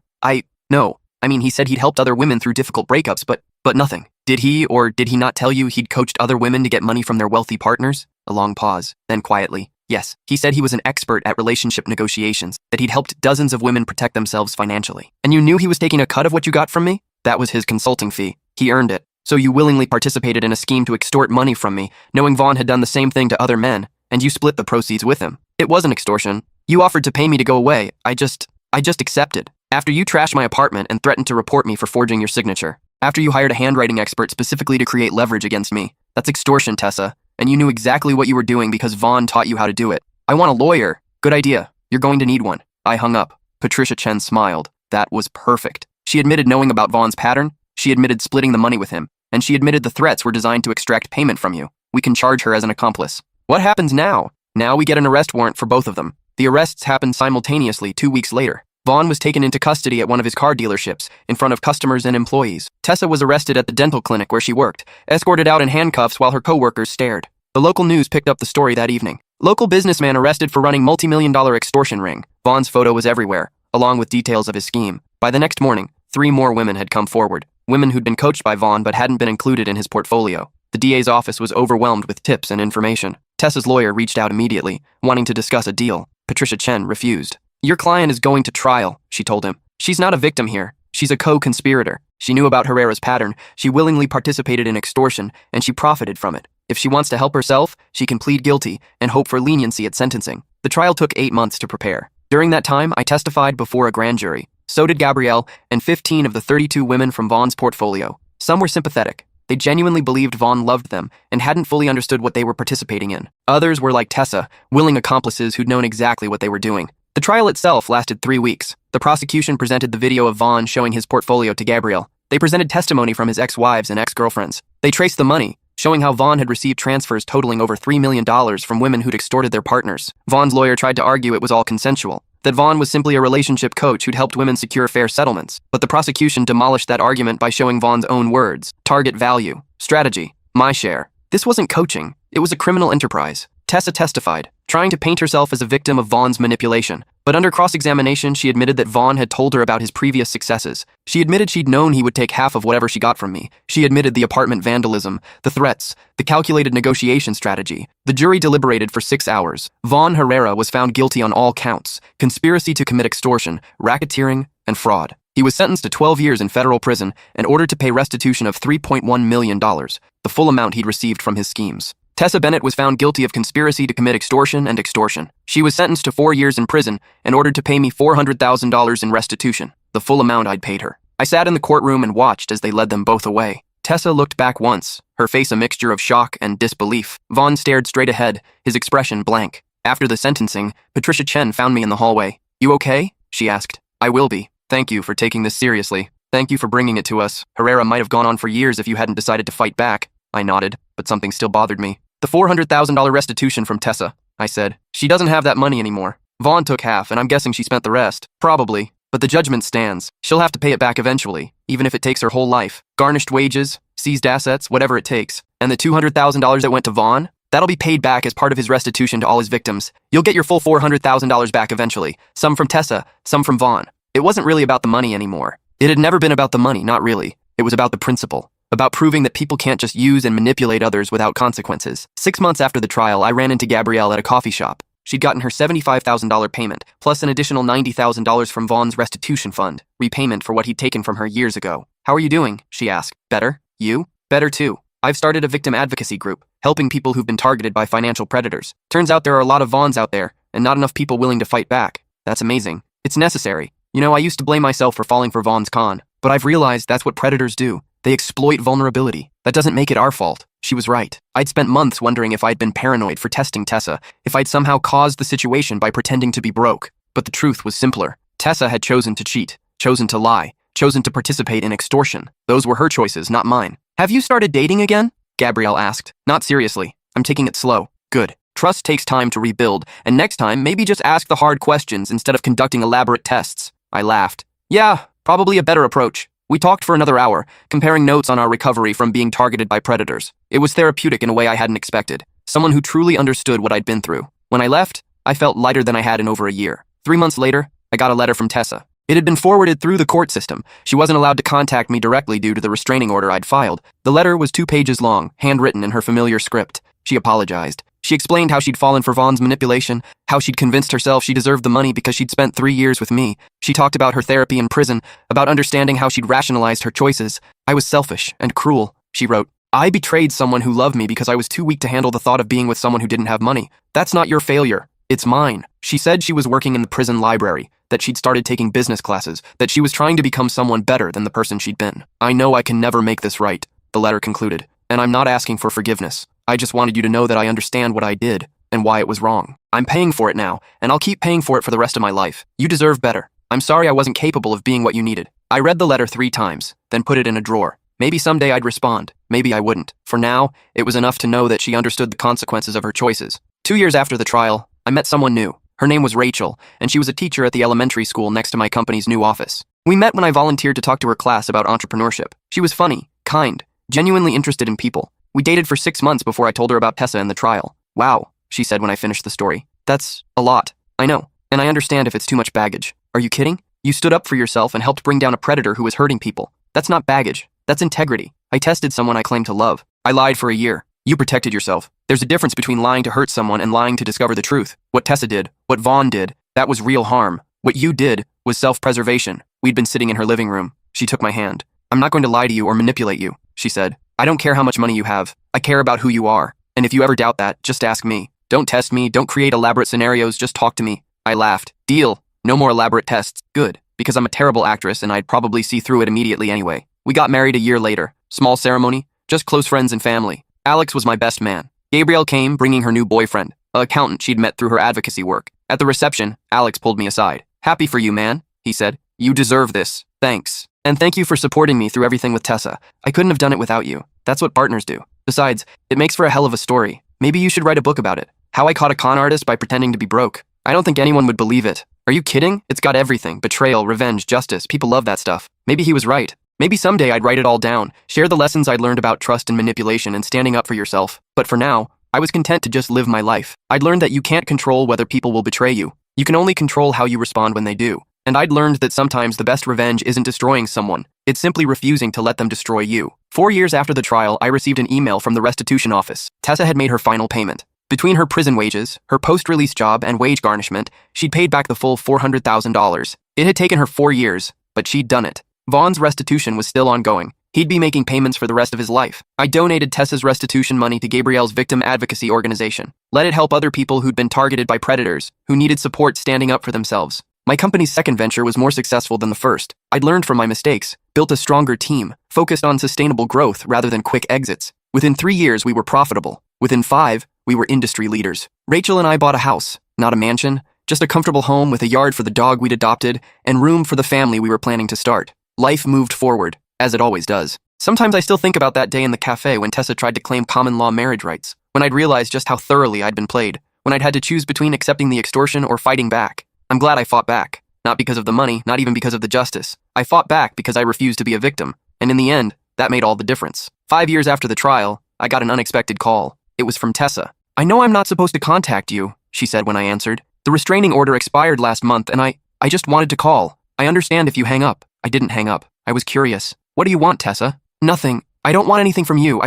No. I mean, he said he'd helped other women through difficult breakups, but nothing. Did he or did he not tell you he'd coached other women to get money from their wealthy partners? A long pause, then quietly. Yes, he said he was an expert at relationship negotiations, that he'd helped dozens of women protect themselves financially. And you knew he was taking a cut of what you got from me? That was his consulting fee. He earned it. So you willingly participated in a scheme to extort money from me, knowing Vaughn had done the same thing to other men, and you split the proceeds with him. It wasn't extortion. You offered to pay me to go away. I just accepted. After you trashed my apartment and threatened to report me for forging your signature. After you hired a handwriting expert specifically to create leverage against me. That's extortion, Tessa. And you knew exactly what you were doing because Vaughn taught you how to do it. I want a lawyer. Good idea. You're going to need one. I hung up. Patricia Chen smiled. That was perfect. She admitted knowing about Vaughn's pattern. She admitted splitting the money with him. And she admitted the threats were designed to extract payment from you. We can charge her as an accomplice. What happens now? Now we get an arrest warrant for both of them. The arrests happened simultaneously 2 weeks later. Vaughn was taken into custody at one of his car dealerships, in front of customers and employees. Tessa was arrested at the dental clinic where she worked, escorted out in handcuffs while her co-workers stared. The local news picked up the story that evening. Local businessman arrested for running multi-million-dollar extortion ring. Vaughn's photo was everywhere, along with details of his scheme. By the next morning, 3 more women had come forward. Women who'd been coached by Vaughn but hadn't been included in his portfolio. The DA's office was overwhelmed with tips and information. Tessa's lawyer reached out immediately, wanting to discuss a deal. Patricia Chen refused. Your client is going to trial, she told him. She's not a victim here. She's a co-conspirator. She knew about Herrera's pattern. She willingly participated in extortion, and she profited from it. If she wants to help herself, she can plead guilty and hope for leniency at sentencing. The trial took 8 months to prepare. During that time, I testified before a grand jury. So did Gabrielle and 15 of the 32 women from Vaughn's portfolio. Some were sympathetic. They genuinely believed Vaughn loved them and hadn't fully understood what they were participating in. Others were like Tessa, willing accomplices who'd known exactly what they were doing. The trial itself lasted 3 weeks. The prosecution presented the video of Vaughn showing his portfolio to Gabrielle. They presented testimony from his ex-wives and ex-girlfriends. They traced the money, showing how Vaughn had received transfers totaling over $3 million from women who'd extorted their partners. Vaughn's lawyer tried to argue it was all consensual, that Vaughn was simply a relationship coach who'd helped women secure fair settlements. But the prosecution demolished that argument by showing Vaughn's own words: target value, strategy, my share. This wasn't coaching, it was a criminal enterprise. Tessa testified, trying to paint herself as a victim of Vaughn's manipulation. But under cross-examination, she admitted that Vaughn had told her about his previous successes. She admitted she'd known he would take half of whatever she got from me. She admitted the apartment vandalism, the threats, the calculated negotiation strategy. The jury deliberated for 6 hours. Vaughn Herrera was found guilty on all counts: conspiracy to commit extortion, racketeering, and fraud. He was sentenced to 12 years in federal prison and ordered to pay restitution of $3.1 million, the full amount he'd received from his schemes. Tessa Bennett was found guilty of conspiracy to commit extortion and extortion. She was sentenced to 4 years in prison and ordered to pay me $400,000 in restitution, the full amount I'd paid her. I sat in the courtroom and watched as they led them both away. Tessa looked back once, her face a mixture of shock and disbelief. Vaughn stared straight ahead, his expression blank. After the sentencing, Patricia Chen found me in the hallway. "You okay?" she asked. "I will be. Thank you for taking this seriously. Thank you for bringing it to us. Herrera might have gone on for years if you hadn't decided to fight back." I nodded, but something still bothered me. "The $400,000 restitution from Tessa," I said. "She doesn't have that money anymore. Vaughn took half, and I'm guessing she spent the rest. Probably. But the judgment stands. She'll have to pay it back eventually, even if it takes her whole life. Garnished wages, seized assets, whatever it takes. And the $200,000 that went to Vaughn? That'll be paid back as part of his restitution to all his victims. You'll get your full $400,000 back eventually. Some from Tessa, some from Vaughn." It wasn't really about the money anymore. It had never been about the money, not really. It was about the principle. About proving that people can't just use and manipulate others without consequences. 6 months after the trial, I ran into Gabrielle at a coffee shop. She'd gotten her $75,000 payment, plus an additional $90,000 from Vaughn's restitution fund, repayment for what he'd taken from her years ago. "How are you doing?" she asked. "Better? You?" "Better too. I've started a victim advocacy group, helping people who've been targeted by financial predators. Turns out there are a lot of Vaughns out there, and not enough people willing to fight back. That's amazing. It's necessary. You know, I used to blame myself for falling for Vaughn's con, but I've realized that's what predators do. They exploit vulnerability. That doesn't make it our fault." She was right. I'd spent months wondering if I'd been paranoid for testing Tessa, if I'd somehow caused the situation by pretending to be broke. But the truth was simpler. Tessa had chosen to cheat, chosen to lie, chosen to participate in extortion. Those were her choices, not mine. "Have you started dating again?" Gabrielle asked. "Not seriously. I'm taking it slow." "Good. Trust takes time to rebuild, and next time, maybe just ask the hard questions instead of conducting elaborate tests." I laughed. "Yeah, probably a better approach." We talked for another hour, comparing notes on our recovery from being targeted by predators. It was therapeutic in a way I hadn't expected. Someone who truly understood what I'd been through. When I left, I felt lighter than I had in over a year. 3 months later, I got a letter from Tessa. It had been forwarded through the court system. She wasn't allowed to contact me directly due to the restraining order I'd filed. The letter was 2 pages long, handwritten in her familiar script. She apologized. She explained how she'd fallen for Vaughn's manipulation, how she'd convinced herself she deserved the money because she'd spent 3 years with me. She talked about her therapy in prison, about understanding how she'd rationalized her choices. "I was selfish and cruel," she wrote. "I betrayed someone who loved me because I was too weak to handle the thought of being with someone who didn't have money. That's not your failure. It's mine." She said she was working in the prison library, that she'd started taking business classes, that she was trying to become someone better than the person she'd been. "I know I can never make this right," the letter concluded, "and I'm not asking for forgiveness. I just wanted you to know that I understand what I did and why it was wrong. I'm paying for it now, and I'll keep paying for it for the rest of my life. You deserve better. I'm sorry I wasn't capable of being what you needed." I read the letter 3 times, then put it in a drawer. Maybe someday I'd respond. Maybe I wouldn't. For now, it was enough to know that she understood the consequences of her choices. 2 years after the trial, I met someone new. Her name was Rachel, and she was a teacher at the elementary school next to my company's new office. We met when I volunteered to talk to her class about entrepreneurship. She was funny, kind, genuinely interested in people. We dated for 6 months before I told her about Tessa and the trial. "Wow," she said when I finished the story. "That's a lot." "I know, and I understand if it's too much baggage." "Are you kidding? You stood up for yourself and helped bring down a predator who was hurting people. That's not baggage. That's integrity. I tested someone I claimed to love. I lied for a year. You protected yourself. There's a difference between lying to hurt someone and lying to discover the truth. What Tessa did, what Vaughn did, that was real harm. What you did was self-preservation." We'd been sitting in her living room. She took my hand. "I'm not going to lie to you or manipulate you," she said. "I don't care how much money you have. I care about who you are. And if you ever doubt that, just ask me. Don't test me, don't create elaborate scenarios, just talk to me." I laughed. "Deal. No more elaborate tests." "Good, because I'm a terrible actress and I'd probably see through it immediately anyway." We got married a year later. Small ceremony, just close friends and family. Alex was my best man. Gabrielle came, bringing her new boyfriend, an accountant she'd met through her advocacy work. At the reception, Alex pulled me aside. "Happy for you, man," he said. "You deserve this. Thanks. And thank you for supporting me through everything with Tessa. I couldn't have done it without you. That's what partners do. Besides, it makes for a hell of a story. Maybe you should write a book about it. How I caught a con artist by pretending to be broke." I don't think anyone would believe it. Are you kidding? It's got everything. Betrayal, revenge, justice. People love that stuff. Maybe he was right. Maybe someday I'd write it all down, share the lessons I'd learned about trust and manipulation and standing up for yourself. But for now, I was content to just live my life. I'd learned that you can't control whether people will betray you. You can only control how you respond when they do. And I'd learned that sometimes the best revenge isn't destroying someone. It's simply refusing to let them destroy you. 4 years after the trial, I received an email from the restitution office. Tessa had made her final payment. Between her prison wages, her post-release job, and wage garnishment, she'd paid back the full $400,000. It had taken her 4 years, but she'd done it. Vaughn's restitution was still ongoing. He'd be making payments for the rest of his life. I donated Tessa's restitution money to Gabrielle's victim advocacy organization. Let it help other people who'd been targeted by predators, who needed support standing up for themselves. My company's second venture was more successful than the first. I'd learned from my mistakes, built a stronger team, focused on sustainable growth rather than quick exits. Within 3 years, we were profitable. Within 5, we were industry leaders. Rachel and I bought a house, not a mansion, just a comfortable home with a yard for the dog we'd adopted and room for the family we were planning to start. Life moved forward, as it always does. Sometimes I still think about that day in the cafe when Tessa tried to claim common law marriage rights, when I'd realized just how thoroughly I'd been played, when I'd had to choose between accepting the extortion or fighting back. I'm glad I fought back. Not because of the money, not even because of the justice. I fought back because I refused to be a victim, and in the end, that made all the difference. 5 years after the trial, I got an unexpected call. It was from Tessa. "I know I'm not supposed to contact you," she said when I answered. "The restraining order expired last month, and I just wanted to call. I understand if you hang up." I didn't hang up. I was curious. "What do you want, Tessa?" "Nothing. I don't want anything from you.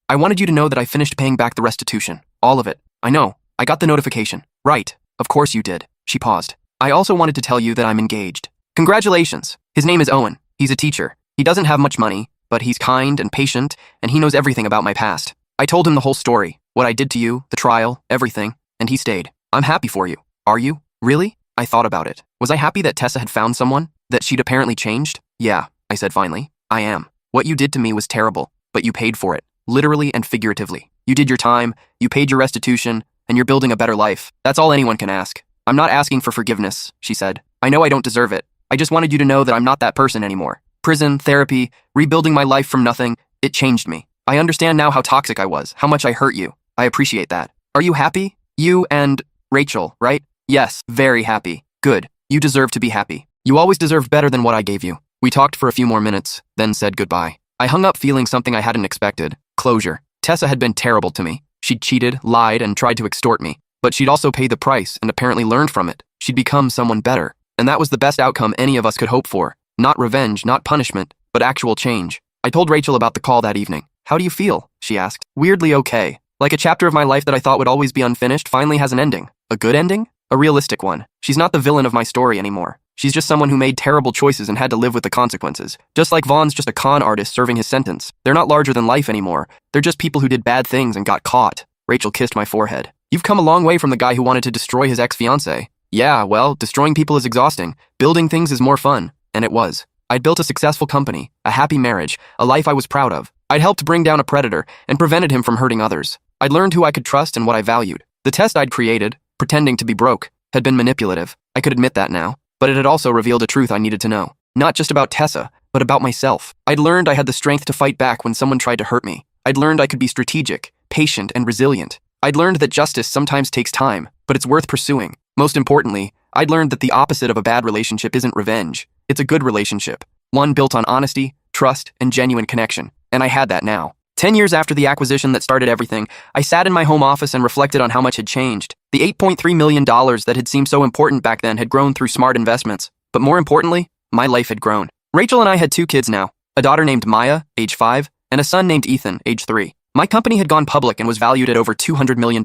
I wanted you to know that I finished paying back the restitution. All of it. I know. I got the notification." "Right. Of course you did." She paused. "I also wanted to tell you that I'm engaged." "Congratulations. His name is Owen. He's a teacher. He doesn't have much money, but he's kind and patient, and he knows everything about my past." I told him the whole story, what I did to you, the trial, everything, and he stayed. "I'm happy for you." "Are you? Really?" I thought about it. Was I happy that Tessa had found someone? That she'd apparently changed? "Yeah," I said finally. "I am. What you did to me was terrible, but you paid for it, literally and figuratively. You did your time, you paid your restitution, and you're building a better life. That's all anyone can ask." "I'm not asking for forgiveness," she said. "I know I don't deserve it. I just wanted you to know that I'm not that person anymore. Prison, therapy, rebuilding my life from nothing, it changed me. I understand now how toxic I was, how much I hurt you. I appreciate that. Are you happy? You and Rachel, right?" "Yes, very happy." "Good. You deserve to be happy. You always deserved better than what I gave you." We talked for a few more minutes, then said goodbye. I hung up feeling something I hadn't expected. Closure. Tessa had been terrible to me. She'd cheated, lied, and tried to extort me. But she'd also paid the price and apparently learned from it. She'd become someone better. And that was the best outcome any of us could hope for. Not revenge, not punishment, but actual change. I told Rachel about the call that evening. "How do you feel?" she asked. "Weirdly okay. Like a chapter of my life that I thought would always be unfinished finally has an ending. A good ending? A realistic one. She's not the villain of my story anymore. She's just someone who made terrible choices and had to live with the consequences. Just like Vaughn's just a con artist serving his sentence. They're not larger than life anymore. They're just people who did bad things and got caught." Rachel kissed my forehead. "You've come a long way from the guy who wanted to destroy his ex-fiancée." "Yeah, well, destroying people is exhausting. Building things is more fun." And it was. I'd built a successful company, a happy marriage, a life I was proud of. I'd helped bring down a predator and prevented him from hurting others. I'd learned who I could trust and what I valued. The test I'd created, pretending to be broke, had been manipulative. I could admit that now. But it had also revealed a truth I needed to know. Not just about Tessa, but about myself. I'd learned I had the strength to fight back when someone tried to hurt me. I'd learned I could be strategic, patient, and resilient. I'd learned that justice sometimes takes time, but it's worth pursuing. Most importantly, I'd learned that the opposite of a bad relationship isn't revenge. It's a good relationship. One built on honesty, trust, and genuine connection. And I had that now. 10 years after the acquisition that started everything, I sat in my home office and reflected on how much had changed. The $8.3 million that had seemed so important back then had grown through smart investments. But more importantly, my life had grown. Rachel and I had 2 kids now, a daughter named Maya, age 5, and a son named Ethan, age 3. My company had gone public and was valued at over $200 million.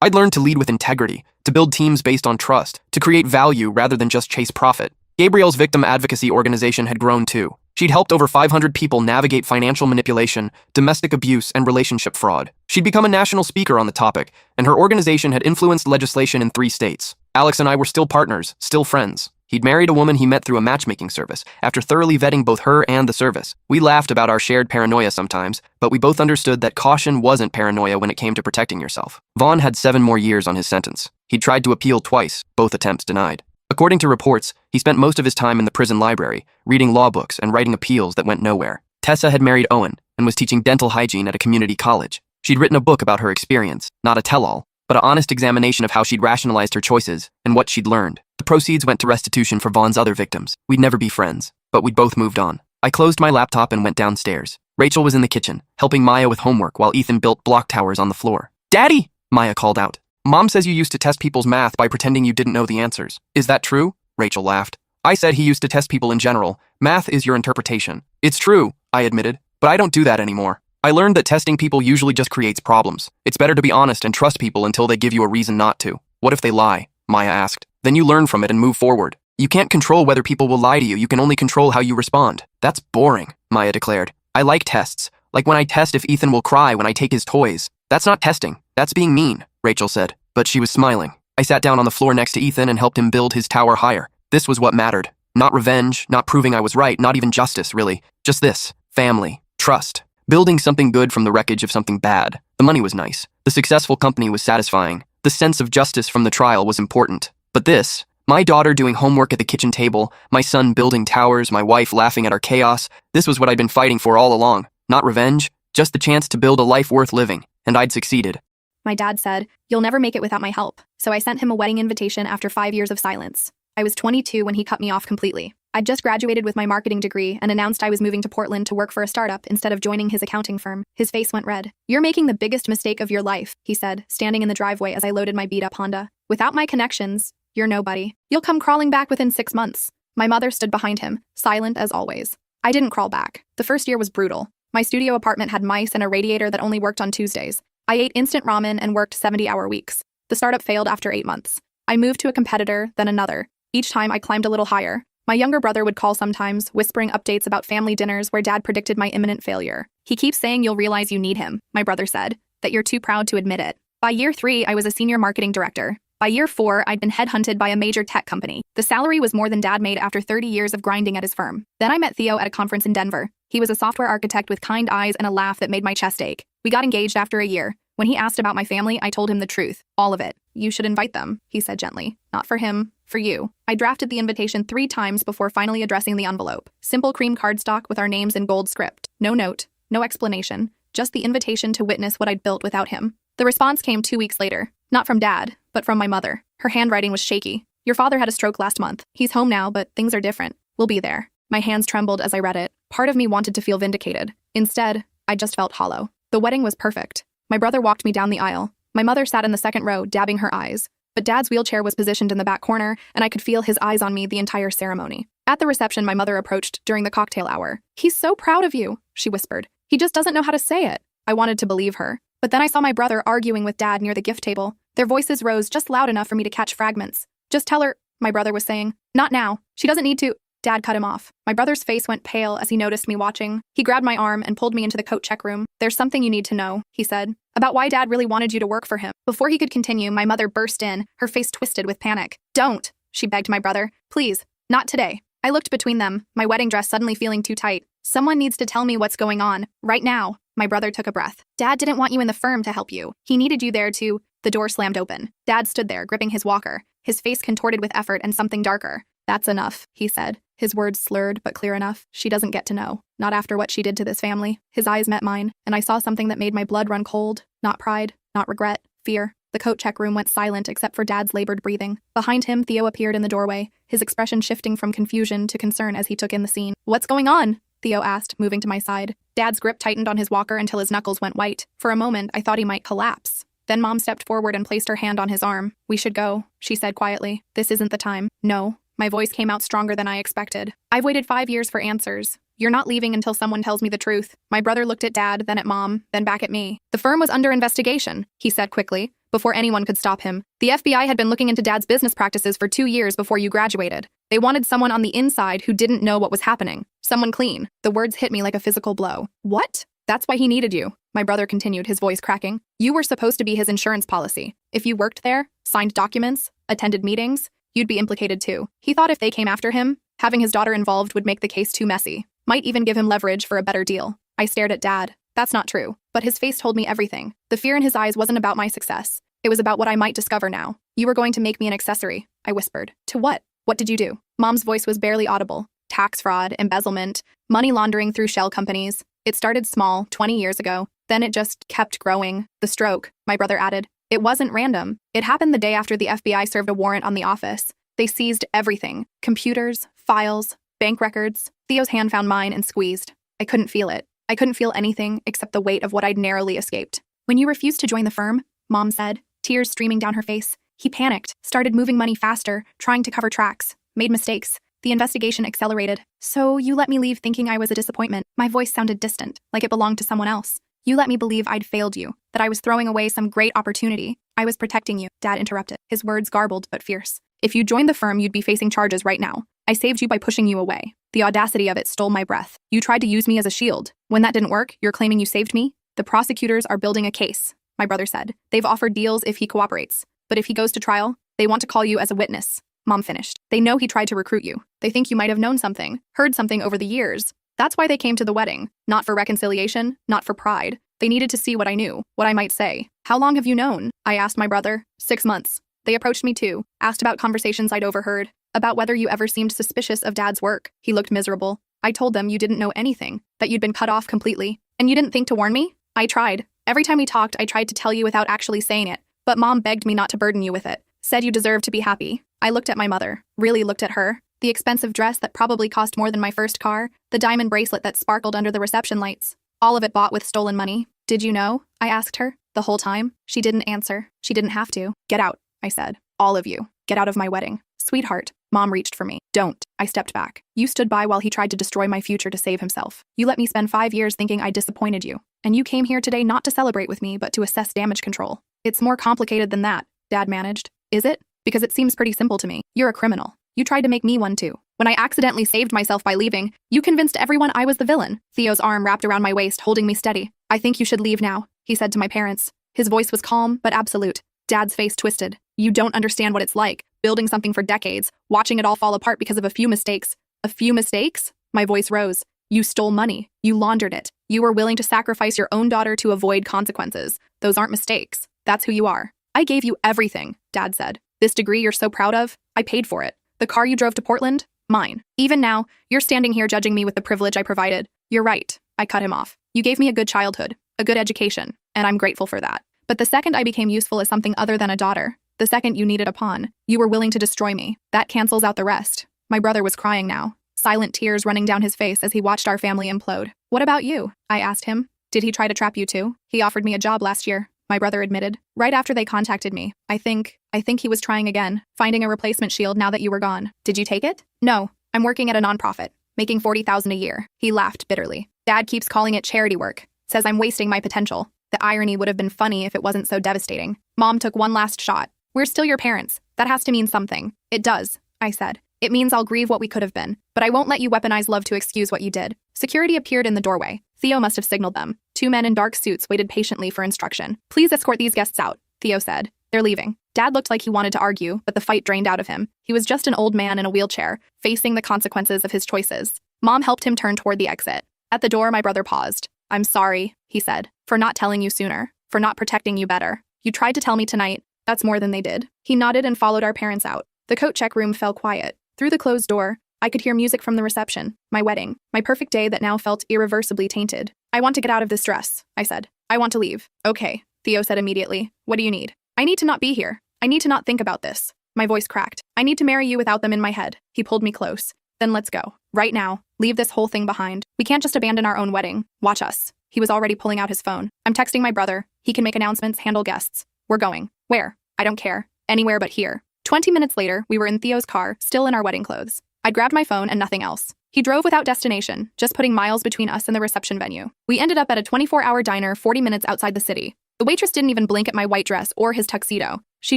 I'd learned to lead with integrity, to build teams based on trust, to create value rather than just chase profit. Gabrielle's victim advocacy organization had grown too. She'd helped over 500 people navigate financial manipulation, domestic abuse, and relationship fraud. She'd become a national speaker on the topic, and her organization had influenced legislation in 3 states. Alex and I were still partners, still friends. He'd married a woman he met through a matchmaking service, after thoroughly vetting both her and the service. We laughed about our shared paranoia sometimes, but we both understood that caution wasn't paranoia when it came to protecting yourself. Vaughn had 7 more years on his sentence. He'd tried to appeal twice, both attempts denied. According to reports, he spent most of his time in the prison library, reading law books and writing appeals that went nowhere. Tessa had married Owen and was teaching dental hygiene at a community college. She'd written a book about her experience, not a tell-all, but an honest examination of how she'd rationalized her choices and what she'd learned. The proceeds went to restitution for Vaughn's other victims. We'd never be friends, but we'd both moved on. I closed my laptop and went downstairs. Rachel was in the kitchen, helping Maya with homework while Ethan built block towers on the floor. "Daddy!" Maya called out. "Mom says you used to test people's math by pretending you didn't know the answers. Is that true?" Rachel laughed. "I said he used to test people in general. Math is your interpretation." "It's true," I admitted, "but I don't do that anymore. I learned that testing people usually just creates problems. It's better to be honest and trust people until they give you a reason not to." "What if they lie?" Maya asked. "Then you learn from it and move forward. You can't control whether people will lie to you. You can only control how you respond." "That's boring," Maya declared. "I like tests. Like when I test if Ethan will cry when I take his toys." "That's not testing. That's being mean," Rachel said, but she was smiling. I sat down on the floor next to Ethan and helped him build his tower higher. This was what mattered. Not revenge, not proving I was right, not even justice, really. Just this. Family. Trust. Building something good from the wreckage of something bad. The money was nice. The successful company was satisfying. The sense of justice from the trial was important. But this, my daughter doing homework at the kitchen table, my son building towers, my wife laughing at our chaos, this was what I'd been fighting for all along. Not revenge, just the chance to build a life worth living. And I'd succeeded. My dad said, "You'll never make it without my help." So I sent him a wedding invitation after 5 years of silence. I was 22 when he cut me off completely. I'd just graduated with my marketing degree and announced I was moving to Portland to work for a startup instead of joining his accounting firm. His face went red. "You're making the biggest mistake of your life," he said, standing in the driveway as I loaded my beat-up Honda. "Without my connections, you're nobody. You'll come crawling back within 6 months." My mother stood behind him, silent as always. I didn't crawl back. The first year was brutal. My studio apartment had mice and a radiator that only worked on Tuesdays. I ate instant ramen and worked 70-hour weeks. The startup failed after 8 months. I moved to a competitor, then another. Each time I climbed a little higher. My younger brother would call sometimes, whispering updates about family dinners where dad predicted my imminent failure. "He keeps saying you'll realize you need him," my brother said, "that you're too proud to admit it." By year 3, I was a senior marketing director. By year 4, I'd been headhunted by a major tech company. The salary was more than dad made after 30 years of grinding at his firm. Then I met Theo at a conference in Denver. He was a software architect with kind eyes and a laugh that made my chest ache. We got engaged after a year. When he asked about my family, I told him the truth. All of it. "You should invite them," he said gently. "Not for him, for you." I drafted the invitation 3 times before finally addressing the envelope. Simple cream cardstock with our names in gold script. No note, no explanation, just the invitation to witness what I'd built without him. The response came 2 weeks later. Not from dad, but from my mother. Her handwriting was shaky. "Your father had a stroke last month. He's home now, but things are different. We'll be there." My hands trembled as I read it. Part of me wanted to feel vindicated. Instead, I just felt hollow. The wedding was perfect. My brother walked me down the aisle. My mother sat in the second row, dabbing her eyes. But Dad's wheelchair was positioned in the back corner, and I could feel his eyes on me the entire ceremony. At the reception, my mother approached during the cocktail hour. "He's so proud of you," she whispered. "He just doesn't know how to say it." I wanted to believe her. But then I saw my brother arguing with Dad near the gift table. Their voices rose just loud enough for me to catch fragments. "Just tell her," my brother was saying. "Not now. She doesn't need to." Dad cut him off. My brother's face went pale as he noticed me watching. He grabbed my arm and pulled me into the coat check room. "There's something you need to know," he said, "about why Dad really wanted you to work for him." Before he could continue, my mother burst in, her face twisted with panic. "Don't," she begged my brother. "Please, not today." I looked between them, my wedding dress suddenly feeling too tight. "Someone needs to tell me what's going on, right now." My brother took a breath. "Dad didn't want you in the firm to help you. He needed you there to—" The door slammed open. Dad stood there, gripping his walker, his face contorted with effort and something darker. "That's enough," he said, his words slurred but clear enough. "She doesn't get to know. Not after what she did to this family." His eyes met mine, and I saw something that made my blood run cold. Not pride, not regret, fear. The coat check room went silent except for Dad's labored breathing. Behind him, Theo appeared in the doorway, his expression shifting from confusion to concern as he took in the scene. "What's going on?" Theo asked, moving to my side. Dad's grip tightened on his walker until his knuckles went white. For a moment, I thought he might collapse. Then Mom stepped forward and placed her hand on his arm. "We should go," she said quietly. "This isn't the time." "No." My voice came out stronger than I expected. "I've waited 5 years for answers. You're not leaving until someone tells me the truth." My brother looked at Dad, then at Mom, then back at me. "The firm was under investigation," he said quickly, before anyone could stop him. "The FBI had been looking into Dad's business practices for 2 years before you graduated. They wanted someone on the inside who didn't know what was happening. Someone clean." The words hit me like a physical blow. "What?" "That's why he needed you," my brother continued, his voice cracking. "You were supposed to be his insurance policy. If you worked there, signed documents, attended meetings, you'd be implicated too. He thought if they came after him, having his daughter involved would make the case too messy. Might even give him leverage for a better deal." I stared at Dad. That's not true. But his face told me everything. The fear in his eyes wasn't about my success. It was about what I might discover now. "You were going to make me an accessory," I whispered. "To what? What did you do?" Mom's voice was barely audible. "Tax fraud, embezzlement, money laundering through shell companies. It started small, 20 years ago. Then it just kept growing." "The stroke," my brother added. It wasn't random. It happened the day after the FBI served a warrant on the office. They seized everything: computers, files, bank records. Theo's hand found mine and squeezed. I couldn't feel it. I couldn't feel anything except the weight of what I'd narrowly escaped. When you refused to join the firm, Mom said, tears streaming down her face, he panicked, started moving money faster, trying to cover tracks, made mistakes. The investigation accelerated. So you let me leave thinking I was a disappointment. My voice sounded distant, like it belonged to someone else. You let me believe I'd failed you, that I was throwing away some great opportunity. I was protecting you, Dad interrupted, his words garbled but fierce. If you joined the firm, you'd be facing charges right now. I saved you by pushing you away. The audacity of it stole my breath. You tried to use me as a shield. When that didn't work, you're claiming you saved me? The prosecutors are building a case, my brother said. They've offered deals if he cooperates. But if he goes to trial, they want to call you as a witness. Mom finished. They know he tried to recruit you. They think you might have known something, heard something over the years. That's why they came to the wedding. Not for reconciliation, not for pride. They needed to see what I knew, what I might say. How long have you known? I asked my brother. 6 months. They approached me too, asked about conversations I'd overheard, about whether you ever seemed suspicious of Dad's work. He looked miserable. I told them you didn't know anything, that you'd been cut off completely. And you didn't think to warn me? I tried. Every time we talked, I tried to tell you without actually saying it. But Mom begged me not to burden you with it. Said you deserved to be happy. I looked at my mother, really looked at her. The expensive dress that probably cost more than my first car, the diamond bracelet that sparkled under the reception lights. All of it bought with stolen money. Did you know? I asked her. The whole time? She didn't answer. She didn't have to. Get out, I said. All of you. Get out of my wedding. Sweetheart. Mom reached for me. Don't. I stepped back. You stood by while he tried to destroy my future to save himself. You let me spend 5 years thinking I disappointed you. And you came here today not to celebrate with me, but to assess damage control. It's more complicated than that, Dad managed. Is it? Because it seems pretty simple to me. You're a criminal. You tried to make me one too. When I accidentally saved myself by leaving, you convinced everyone I was the villain. Theo's arm wrapped around my waist, holding me steady. I think you should leave now, he said to my parents. His voice was calm, but absolute. Dad's face twisted. You don't understand what it's like, building something for decades, watching it all fall apart because of a few mistakes. A few mistakes? My voice rose. You stole money. You laundered it. You were willing to sacrifice your own daughter to avoid consequences. Those aren't mistakes. That's who you are. I gave you everything, Dad said. This degree you're so proud of, I paid for it. The car you drove to Portland? Mine. Even now, you're standing here judging me with the privilege I provided. You're right. I cut him off. You gave me a good childhood, a good education, and I'm grateful for that. But the second I became useful as something other than a daughter, the second you needed a pawn, you were willing to destroy me. That cancels out the rest. My brother was crying now, silent tears running down his face as he watched our family implode. What about you? I asked him. Did he try to trap you too? He offered me a job last year, my brother admitted. Right after they contacted me. I think he was trying again, finding a replacement shield now that you were gone. Did you take it? No, I'm working at a nonprofit, making $40,000 a year. He laughed bitterly. Dad keeps calling it charity work, says I'm wasting my potential. The irony would have been funny if it wasn't so devastating. Mom took one last shot. We're still your parents. That has to mean something. It does, I said. It means I'll grieve what we could have been, but I won't let you weaponize love to excuse what you did. Security appeared in the doorway. Theo must have signaled them. 2 men in dark suits waited patiently for instruction. Please escort these guests out, Theo said. They're leaving. Dad looked like he wanted to argue, but the fight drained out of him. He was just an old man in a wheelchair, facing the consequences of his choices. Mom helped him turn toward the exit. At the door, my brother paused. I'm sorry, he said, for not telling you sooner, for not protecting you better. You tried to tell me tonight. That's more than they did. He nodded and followed our parents out. The coat check room fell quiet. Through the closed door, I could hear music from the reception, my wedding, my perfect day that now felt irreversibly tainted. I want to get out of this dress, I said. I want to leave. Okay, Theo said immediately. What do you need? I need to not be here. I need to not think about this. My voice cracked. I need to marry you without them in my head. He pulled me close. Then let's go. Right now. Leave this whole thing behind. We can't just abandon our own wedding. Watch us. He was already pulling out his phone. I'm texting my brother. He can make announcements, handle guests. We're going. Where? I don't care. Anywhere but here. 20 minutes later, we were in Theo's car, still in our wedding clothes. I'd grabbed my phone and nothing else. He drove without destination, just putting miles between us and the reception venue. We ended up at a 24-hour diner 40 minutes outside the city. The waitress didn't even blink at my white dress or his tuxedo. She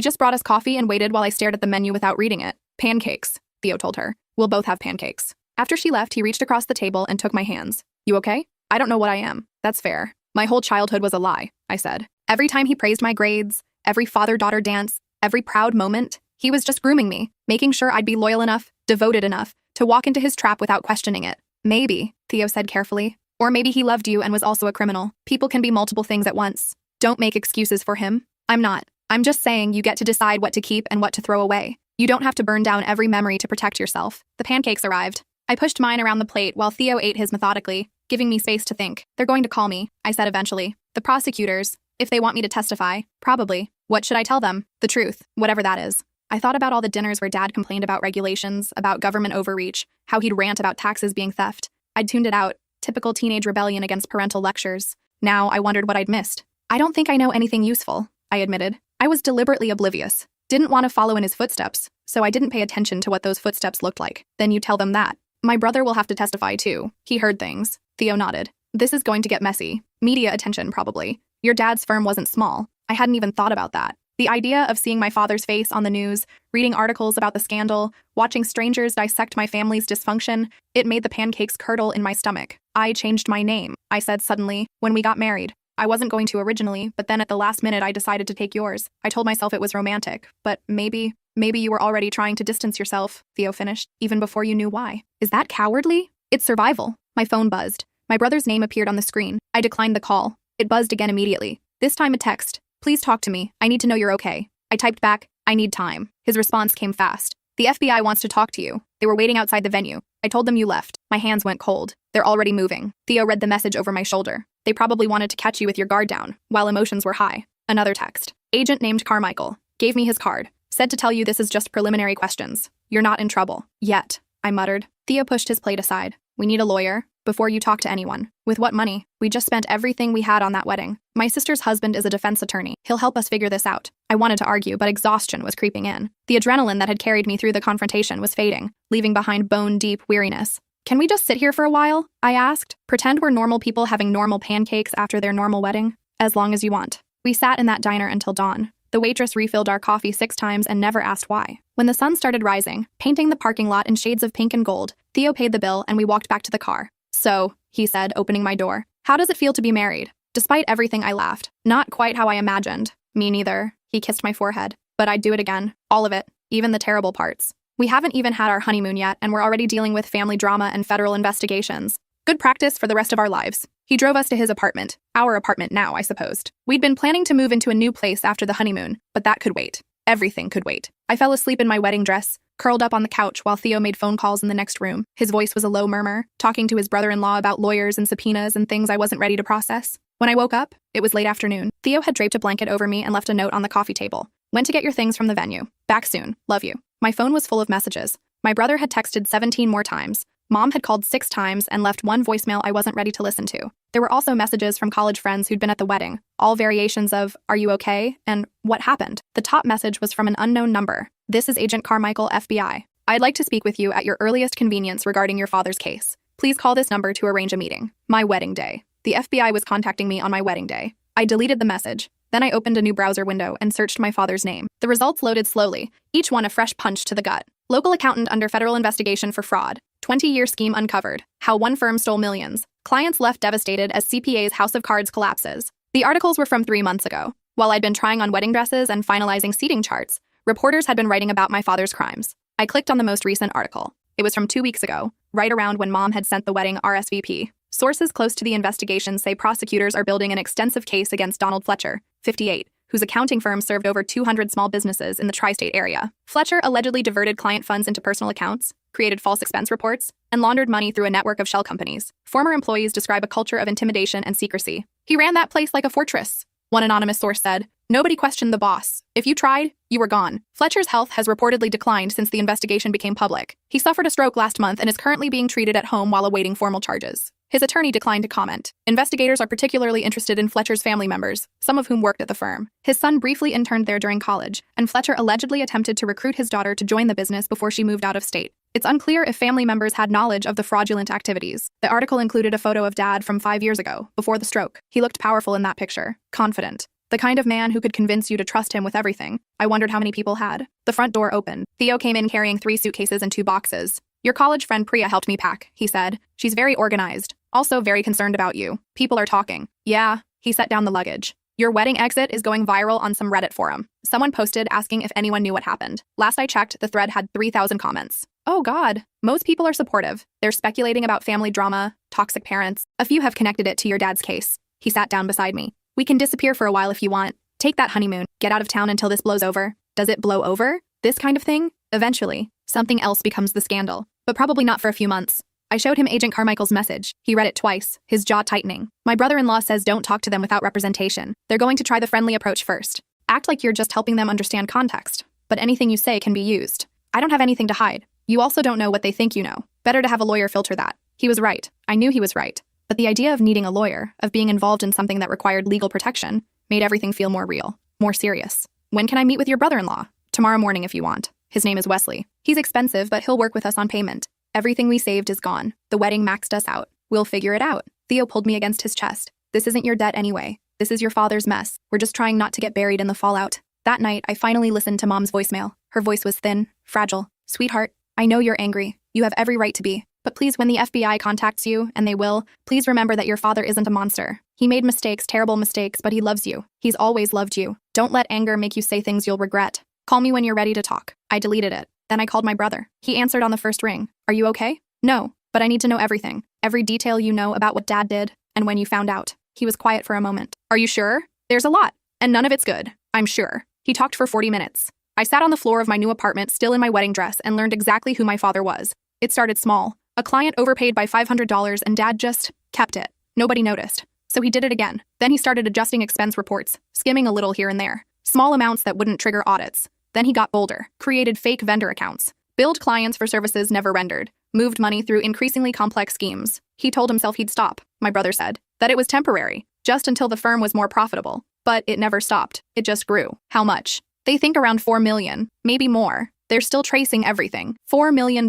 just brought us coffee and waited while I stared at the menu without reading it. Pancakes, Theo told her. We'll both have pancakes. After she left, he reached across the table and took my hands. You okay? I don't know what I am. That's fair. My whole childhood was a lie, I said. Every time he praised my grades, every father-daughter dance, every proud moment, he was just grooming me, making sure I'd be loyal enough, devoted enough, to walk into his trap without questioning it. Maybe, Theo said carefully. Or maybe he loved you and was also a criminal. People can be multiple things at once. Don't make excuses for him. I'm not. I'm just saying you get to decide what to keep and what to throw away. You don't have to burn down every memory to protect yourself. The pancakes arrived. I pushed mine around the plate while Theo ate his methodically, giving me space to think. They're going to call me, I said eventually. The prosecutors, If they want me to testify, probably. What should I tell them? The truth, whatever that is. I thought about all the dinners where Dad complained about regulations, about government overreach, how he'd rant about taxes being theft. I'd tuned it out. Typical teenage rebellion against parental lectures. Now I wondered what I'd missed. I don't think I know anything useful, I admitted. I was deliberately oblivious. Didn't want to follow in his footsteps, so I didn't pay attention to what those footsteps looked like. Then you tell them that. My brother will have to testify too. He heard things. Theo nodded. This is going to get messy. Media attention, probably. Your dad's firm wasn't small. I hadn't even thought about that. The idea of seeing my father's face on the news, reading articles about the scandal, watching strangers dissect my family's dysfunction, it made the pancakes curdle in my stomach. I changed my name, I said suddenly, when we got married. I wasn't going to originally, but then at the last minute I decided to take yours. I told myself it was romantic, but maybe you were already trying to distance yourself, Theo finished, even before you knew why. Is that cowardly? It's survival. My phone buzzed. My brother's name appeared on the screen. I declined the call. It buzzed again immediately. This time a text. Please talk to me. I need to know you're okay. I typed back, I need time. His response came fast. The FBI wants to talk to you. They were waiting outside the venue. I told them you left. My hands went cold. They're already moving. Theo read the message over my shoulder. They probably wanted to catch you with your guard down, while emotions were high. Another text. Agent named Carmichael. Gave me his card. Said to tell you this is just preliminary questions. You're not in trouble. Yet, I muttered. Theo pushed his plate aside. We need a lawyer. Before you talk to anyone. With what money? We just spent everything we had on that wedding. My sister's husband is a defense attorney. He'll help us figure this out. I wanted to argue, but exhaustion was creeping in. The adrenaline that had carried me through the confrontation was fading, leaving behind bone-deep weariness. Can we just sit here for a while? I asked. Pretend we're normal people having normal pancakes after their normal wedding? As long as you want. We sat in that diner until dawn. The waitress refilled our coffee 6 times and never asked why. When the sun started rising, painting the parking lot in shades of pink and gold, Theo paid the bill and we walked back to the car. So, he said, opening my door, how does it feel to be married? Despite everything, I laughed. Not quite how I imagined. Me neither. He kissed my forehead. But I'd do it again. All of it. Even the terrible parts. We haven't even had our honeymoon yet, and we're already dealing with family drama and federal investigations. Good practice for the rest of our lives. He drove us to his apartment. Our apartment now, I supposed. We'd been planning to move into a new place after the honeymoon, but that could wait. Everything could wait. I fell asleep in my wedding dress, curled up on the couch while Theo made phone calls in the next room. His voice was a low murmur, talking to his brother-in-law about lawyers and subpoenas and things I wasn't ready to process. When I woke up, it was late afternoon. Theo had draped a blanket over me and left a note on the coffee table. Went to get your things from the venue. Back soon. Love you. My phone was full of messages. My brother had texted 17 more times. Mom had called 6 times and left one voicemail I wasn't ready to listen to. There were also messages from college friends who'd been at the wedding, all variations of, "Are you okay?" and "What happened?" The top message was from an unknown number. "This is Agent Carmichael, FBI. I'd like to speak with you at your earliest convenience regarding your father's case. Please call this number to arrange a meeting. My wedding day." The FBI was contacting me on my wedding day. I deleted the message. Then I opened a new browser window and searched my father's name. The results loaded slowly, each one a fresh punch to the gut. Local accountant under federal investigation for fraud. 20-year scheme uncovered. How one firm stole millions. Clients left devastated as CPA's house of cards collapses. The articles were from 3 months ago. While I'd been trying on wedding dresses and finalizing seating charts, reporters had been writing about my father's crimes. I clicked on the most recent article. It was from 2 weeks ago, right around when Mom had sent the wedding RSVP. Sources close to the investigation say prosecutors are building an extensive case against Donald Fletcher, 58, whose accounting firm served over 200 small businesses in the tri-state area. Fletcher allegedly diverted client funds into personal accounts, created false expense reports, and laundered money through a network of shell companies. Former employees describe a culture of intimidation and secrecy. He ran that place like a fortress. One anonymous source said, "Nobody questioned the boss. If you tried, you were gone." Fletcher's health has reportedly declined since the investigation became public. He suffered a stroke last month and is currently being treated at home while awaiting formal charges. His attorney declined to comment. Investigators are particularly interested in Fletcher's family members, some of whom worked at the firm. His son briefly interned there during college, and Fletcher allegedly attempted to recruit his daughter to join the business before she moved out of state. It's unclear if family members had knowledge of the fraudulent activities. The article included a photo of Dad from 5 years ago, before the stroke. He looked powerful in that picture, confident. The kind of man who could convince you to trust him with everything. I wondered how many people had. The front door opened. Theo came in carrying 3 suitcases and 2 boxes. "Your college friend Priya helped me pack," he said. "She's very organized. Also very concerned about you. People are talking." "Yeah." He set down the luggage. "Your wedding exit is going viral on some Reddit forum. Someone posted asking if anyone knew what happened. Last I checked, the thread had 3,000 comments. Oh God. Most people are supportive. They're speculating about family drama, toxic parents. A few have connected it to your dad's case." He sat down beside me. "We can disappear for a while if you want. Take that honeymoon. Get out of town until this blows over." Does it blow over? This kind of thing? Eventually. Something else becomes the scandal. But probably not for a few months. I showed him Agent Carmichael's message. He read it twice, his jaw tightening. My brother-in-law says don't talk to them without representation. They're going to try the friendly approach first. Act like you're just helping them understand context. But anything you say can be used. I don't have anything to hide. You also don't know what they think you know. Better to have a lawyer filter that. He was right. I knew he was right. But the idea of needing a lawyer, of being involved in something that required legal protection, made everything feel more real, more serious. When can I meet with your brother-in-law? Tomorrow morning if you want. His name is Wesley. He's expensive, but he'll work with us on payment. Everything we saved is gone. The wedding maxed us out. We'll figure it out. Theo pulled me against his chest. This isn't your debt anyway. This is your father's mess. We're just trying not to get buried in the fallout. That night, I finally listened to Mom's voicemail. Her voice was thin, fragile. Sweetheart, I know you're angry. You have every right to be. But please, when the FBI contacts you, and they will, please remember that your father isn't a monster. He made mistakes, terrible mistakes, but he loves you. He's always loved you. Don't let anger make you say things you'll regret. Call me when you're ready to talk. I deleted it. Then I called my brother. He answered on the first ring. Are you okay? No, but I need to know everything. Every detail you know about what Dad did, and when you found out. He was quiet for a moment. Are you sure? There's a lot, and none of it's good. I'm sure. He talked for 40 minutes. I sat on the floor of my new apartment, still in my wedding dress, and learned exactly who my father was. It started small. A client overpaid by $500, and Dad just kept it. Nobody noticed. So he did it again. Then he started adjusting expense reports, skimming a little here and there. Small amounts that wouldn't trigger audits. Then he got bolder, created fake vendor accounts, billed clients for services never rendered, moved money through increasingly complex schemes. He told himself he'd stop, my brother said, that it was temporary, just until the firm was more profitable. But it never stopped. It just grew. How much? They think around $4 million, maybe more. They're still tracing everything. $4 million.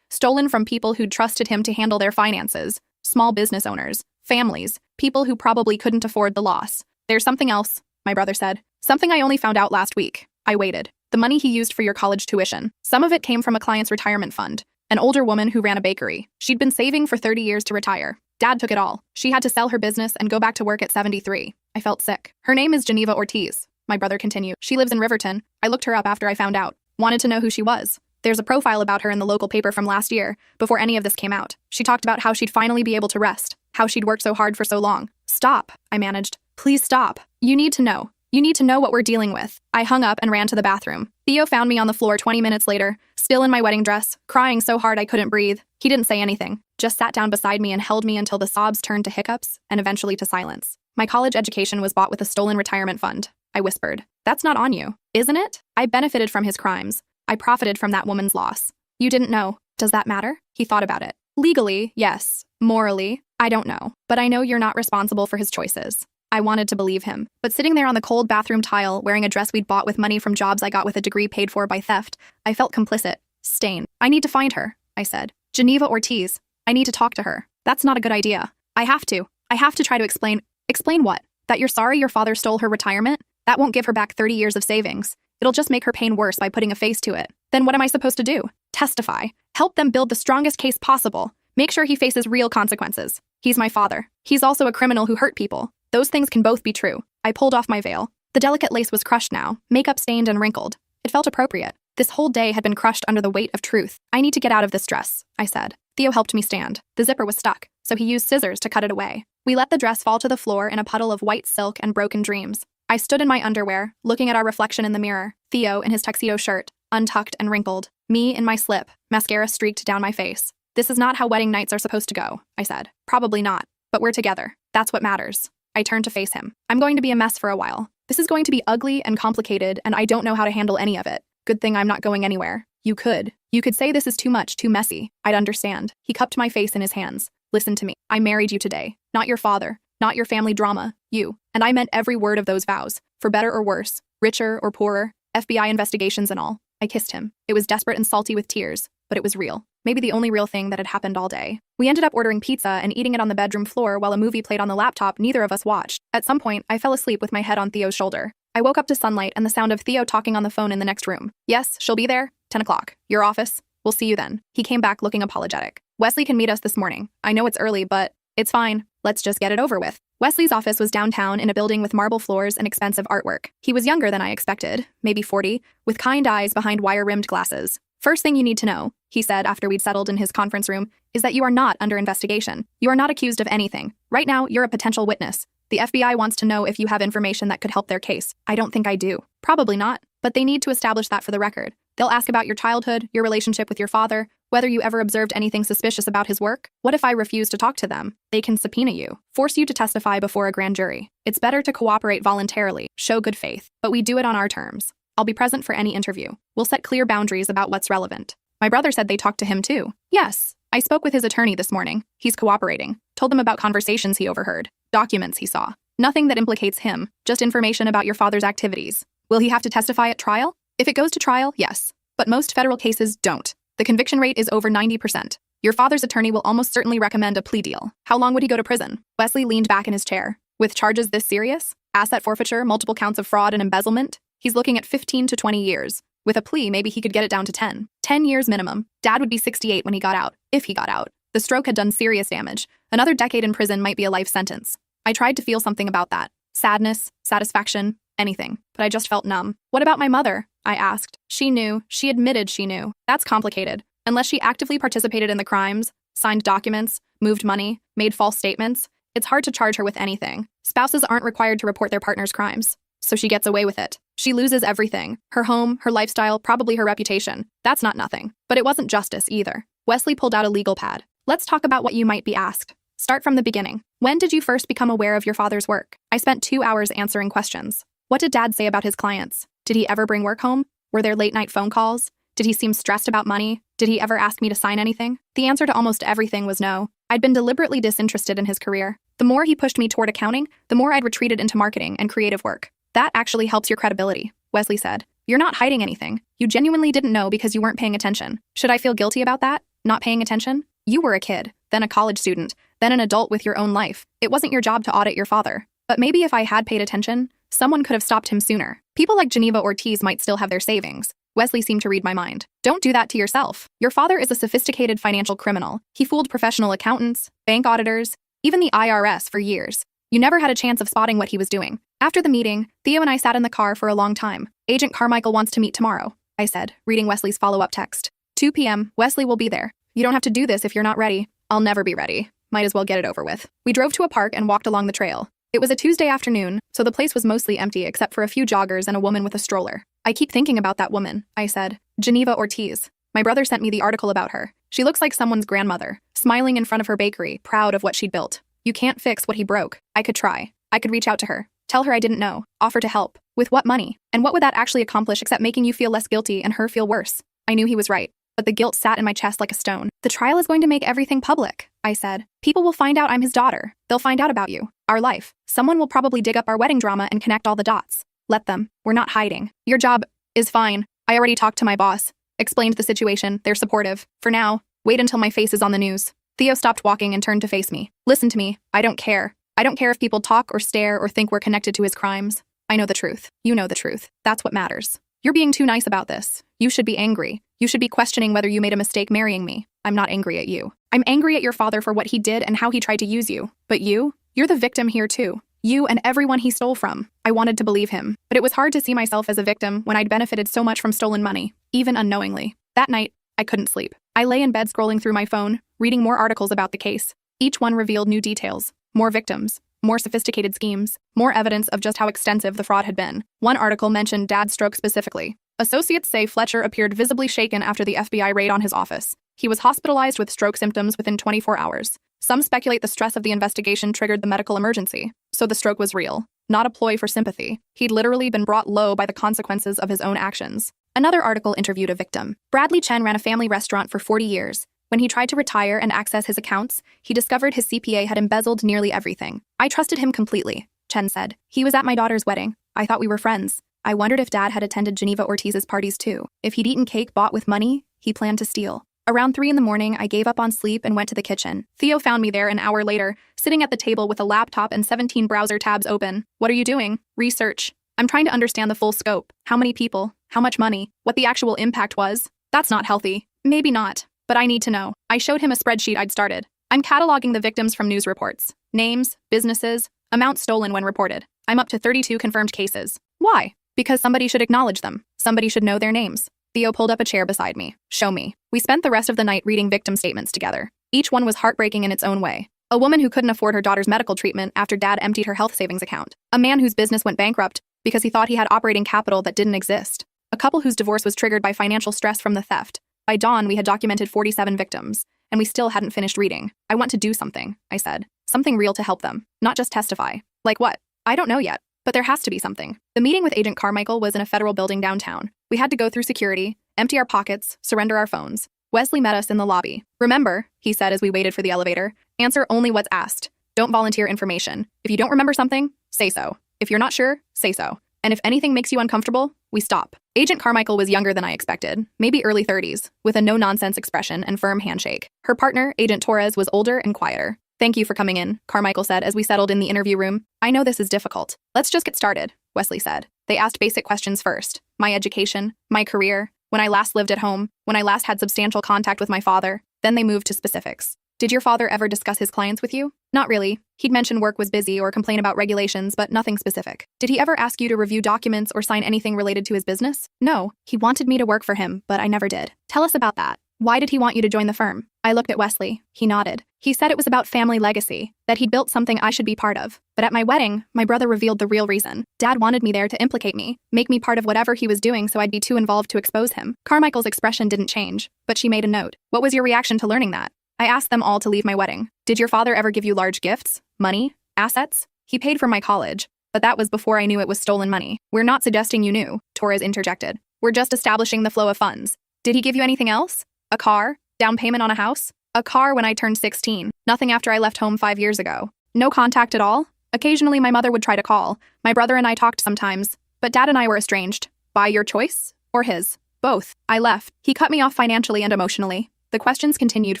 Stolen from people who'd trusted him to handle their finances. Small business owners. Families. People who probably couldn't afford the loss. There's something else, my brother said. Something I only found out last week. I waited. The money he used for your college tuition. Some of it came from a client's retirement fund. An older woman who ran a bakery. She'd been saving for 30 years to retire. Dad took it all. She had to sell her business and go back to work at 73. I felt sick. Her name is Geneva Ortiz. My brother continued. She lives in Riverton. I looked her up after I found out. Wanted to know who she was. There's a profile about her in the local paper from last year, before any of this came out. She talked about how she'd finally be able to rest, how she'd worked so hard for so long. Stop, I managed. Please stop. You need to know. You need to know what we're dealing with. I hung up and ran to the bathroom. Theo found me on the floor 20 minutes later, still in my wedding dress, crying so hard I couldn't breathe. He didn't say anything, just sat down beside me and held me until the sobs turned to hiccups and eventually to silence. My college education was bought with a stolen retirement fund. I whispered. That's not on you, isn't it? I benefited from his crimes. I profited from that woman's loss. You didn't know. Does that matter? He thought about it. Legally, yes. Morally, I don't know. But I know you're not responsible for his choices. I wanted to believe him. But sitting there on the cold bathroom tile, wearing a dress we'd bought with money from jobs I got with a degree paid for by theft, I felt complicit. Stain. I need to find her, I said. Geneva Ortiz. I need to talk to her. That's not a good idea. I have to try to explain. Explain what? That you're sorry your father stole her retirement? That won't give her back 30 years of savings. It'll just make her pain worse by putting a face to it. Then what am I supposed to do? Testify. Help them build the strongest case possible. Make sure he faces real consequences. He's my father. He's also a criminal who hurt people. Those things can both be true. I pulled off my veil. The delicate lace was crushed now, makeup stained and wrinkled. It felt appropriate. This whole day had been crushed under the weight of truth. I need to get out of this dress, I said. Theo helped me stand. The zipper was stuck, so he used scissors to cut it away. We let the dress fall to the floor in a puddle of white silk and broken dreams. I stood in my underwear, looking at our reflection in the mirror. Theo in his tuxedo shirt, untucked and wrinkled. Me in my slip, mascara streaked down my face. This is not how wedding nights are supposed to go, I said. Probably not, but we're together. That's what matters. I turned to face him. I'm going to be a mess for a while. This is going to be ugly and complicated, and I don't know how to handle any of it. Good thing I'm not going anywhere. You could say this is too much, too messy. I'd understand. He cupped my face in his hands. Listen to me. I married you today. Not your father. Not your family drama. You. And I meant every word of those vows. For better or worse. Richer or poorer. FBI investigations and all. I kissed him. It was desperate and salty with tears, but it was real. Maybe the only real thing that had happened all day. We ended up ordering pizza and eating it on the bedroom floor while a movie played on the laptop neither of us watched. At some point, I fell asleep with my head on Theo's shoulder. I woke up to sunlight and the sound of Theo talking on the phone in the next room. Yes, she'll be there. 10 o'clock. Your office. We'll see you then. He came back looking apologetic. Wesley can meet us this morning. I know it's early, but it's fine. Let's just get it over with. Wesley's office was downtown in a building with marble floors and expensive artwork. He was younger than I expected, maybe 40, with kind eyes behind wire-rimmed glasses. First thing you need to know, he said after we'd settled in his conference room, is that you are not under investigation. You are not accused of anything. Right now, you're a potential witness. The FBI wants to know if you have information that could help their case. I don't think I do. Probably not, but they need to establish that for the record. They'll ask about your childhood, your relationship with your father, Whether you ever observed anything suspicious about his work? What if I refuse to talk to them? They can subpoena you, force you to testify before a grand jury. It's better to cooperate voluntarily, show good faith, but we do it on our terms. I'll be present for any interview. We'll set clear boundaries about what's relevant. My brother said they talked to him too. Yes, I spoke with his attorney this morning. He's cooperating. Told them about conversations he overheard, documents he saw. Nothing that implicates him, just information about your father's activities. Will he have to testify at trial? If it goes to trial, yes. But most federal cases don't. The conviction rate is over 90%. Your father's attorney will almost certainly recommend a plea deal. How long would he go to prison? Wesley leaned back in his chair. With charges this serious? Asset forfeiture, multiple counts of fraud and embezzlement? He's looking at 15 to 20 years. With a plea, maybe he could get it down to 10. 10 years minimum. Dad would be 68 when he got out, if he got out. The stroke had done serious damage. Another decade in prison might be a life sentence. I tried to feel something about that. Sadness, satisfaction, anything. But I just felt numb. What about my mother? I asked. She knew. She admitted she knew. That's complicated. Unless she actively participated in the crimes, signed documents, moved money, made false statements, it's hard to charge her with anything. Spouses aren't required to report their partner's crimes, so she gets away with it. She loses everything. Her home, her lifestyle, probably her reputation. That's not nothing. But it wasn't justice either. Wesley pulled out a legal pad. Let's talk about what you might be asked. Start from the beginning. When did you first become aware of your father's work? I spent 2 hours answering questions. What did Dad say about his clients? Did he ever bring work home? Were there late-night phone calls? Did he seem stressed about money? Did he ever ask me to sign anything? The answer to almost everything was no. I'd been deliberately disinterested in his career. The more he pushed me toward accounting, the more I'd retreated into marketing and creative work. That actually helps your credibility, Wesley said. You're not hiding anything. You genuinely didn't know because you weren't paying attention. Should I feel guilty about that? Not paying attention? You were a kid, then a college student, then an adult with your own life. It wasn't your job to audit your father. But maybe if I had paid attention, someone could have stopped him sooner. People like Geneva Ortiz might still have their savings. Wesley seemed to read my mind. Don't do that to yourself. Your father is a sophisticated financial criminal. He fooled professional accountants, bank auditors, even the IRS for years. You never had a chance of spotting what he was doing. After the meeting, Theo and I sat in the car for a long time. Agent Carmichael wants to meet tomorrow, I said, reading Wesley's follow-up text. 2 p.m., Wesley will be there. You don't have to do this if you're not ready. I'll never be ready. Might as well get it over with. We drove to a park and walked along the trail. It was a Tuesday afternoon, so the place was mostly empty except for a few joggers and a woman with a stroller. I keep thinking about that woman, I said. Geneva Ortiz. My brother sent me the article about her. She looks like someone's grandmother, smiling in front of her bakery, proud of what she'd built. You can't fix what he broke. I could try. I could reach out to her. Tell her I didn't know. Offer to help. With what money? And what would that actually accomplish except making you feel less guilty and her feel worse? I knew he was right, but the guilt sat in my chest like a stone. The trial is going to make everything public, I said. People will find out I'm his daughter. They'll find out about you. Our life. Someone will probably dig up our wedding drama and connect all the dots. Let them. We're not hiding. Your job is fine. I already talked to my boss. Explained the situation. They're supportive. For now, wait until my face is on the news. Theo stopped walking and turned to face me. Listen to me. I don't care. I don't care if people talk or stare or think we're connected to his crimes. I know the truth. You know the truth. That's what matters. You're being too nice about this. You should be angry. You should be questioning whether you made a mistake marrying me. I'm not angry at you. I'm angry at your father for what he did and how he tried to use you. But you're the victim here too. You and everyone he stole from. I wanted to believe him, but it was hard to see myself as a victim when I'd benefited so much from stolen money, even unknowingly. That night, I couldn't sleep. I lay in bed scrolling through my phone, reading more articles about the case. Each one revealed new details, more victims, more sophisticated schemes, more evidence of just how extensive the fraud had been. One article mentioned Dad's stroke specifically. Associates say Fletcher appeared visibly shaken after the FBI raid on his office. He was hospitalized with stroke symptoms within 24 hours. Some speculate the stress of the investigation triggered the medical emergency, so the stroke was real, not a ploy for sympathy. He'd literally been brought low by the consequences of his own actions. Another article interviewed a victim. Bradley Chen ran a family restaurant for 40 years. When he tried to retire and access his accounts, he discovered his CPA had embezzled nearly everything. I trusted him completely, Chen said. He was at my daughter's wedding. I thought we were friends. I wondered if Dad had attended Geneva Ortiz's parties too. If he'd eaten cake bought with money, he planned to steal. Around 3 a.m, I gave up on sleep and went to the kitchen. Theo found me there an hour later, sitting at the table with a laptop and 17 browser tabs open. What are you doing? Research. I'm trying to understand the full scope. How many people? How much money? What the actual impact was? That's not healthy. Maybe not. But I need to know. I showed him a spreadsheet I'd started. I'm cataloging the victims from news reports. Names, businesses, amounts stolen when reported. I'm up to 32 confirmed cases. Why? Because somebody should acknowledge them. Somebody should know their names. Theo pulled up a chair beside me. Show me. We spent the rest of the night reading victim statements together. Each one was heartbreaking in its own way. A woman who couldn't afford her daughter's medical treatment after Dad emptied her health savings account. A man whose business went bankrupt because he thought he had operating capital that didn't exist. A couple whose divorce was triggered by financial stress from the theft. By dawn, we had documented 47 victims, and we still hadn't finished reading. I want to do something, I said. Something real to help them, not just testify. Like what? I don't know yet, but there has to be something. The meeting with Agent Carmichael was in a federal building downtown. We had to go through security, empty our pockets, surrender our phones. Wesley met us in the lobby. Remember, he said as we waited for the elevator, answer only what's asked. Don't volunteer information. If you don't remember something, say so. If you're not sure, say so. And if anything makes you uncomfortable, we stop. Agent Carmichael was younger than I expected, maybe early 30s, with a no-nonsense expression and firm handshake. Her partner, Agent Torres, was older and quieter. Thank you for coming in, Carmichael said as we settled in the interview room. I know this is difficult. Let's just get started, Wesley said. They asked basic questions first. My education, my career, when I last lived at home, when I last had substantial contact with my father. Then they moved to specifics. Did your father ever discuss his clients with you? Not really. He'd mention work was busy or complain about regulations, but nothing specific. Did he ever ask you to review documents or sign anything related to his business? No. He wanted me to work for him, but I never did. Tell us about that. Why did he want you to join the firm? I looked at Wesley. He nodded. He said it was about family legacy, that he'd built something I should be part of. But at my wedding, my brother revealed the real reason. Dad wanted me there to implicate me, make me part of whatever he was doing so I'd be too involved to expose him. Carmichael's expression didn't change, but she made a note. What was your reaction to learning that? I asked them all to leave my wedding. Did your father ever give you large gifts? Money? Assets? He paid for my college, but that was before I knew it was stolen money. We're not suggesting you knew, Torres interjected. We're just establishing the flow of funds. Did he give you anything else? A car? Down payment on a house? A car when I turned 16. Nothing after I left home 5 years ago. No contact at all? Occasionally my mother would try to call. My brother and I talked sometimes, but Dad and I were estranged. By your choice? Or his? Both. I left. He cut me off financially and emotionally. The questions continued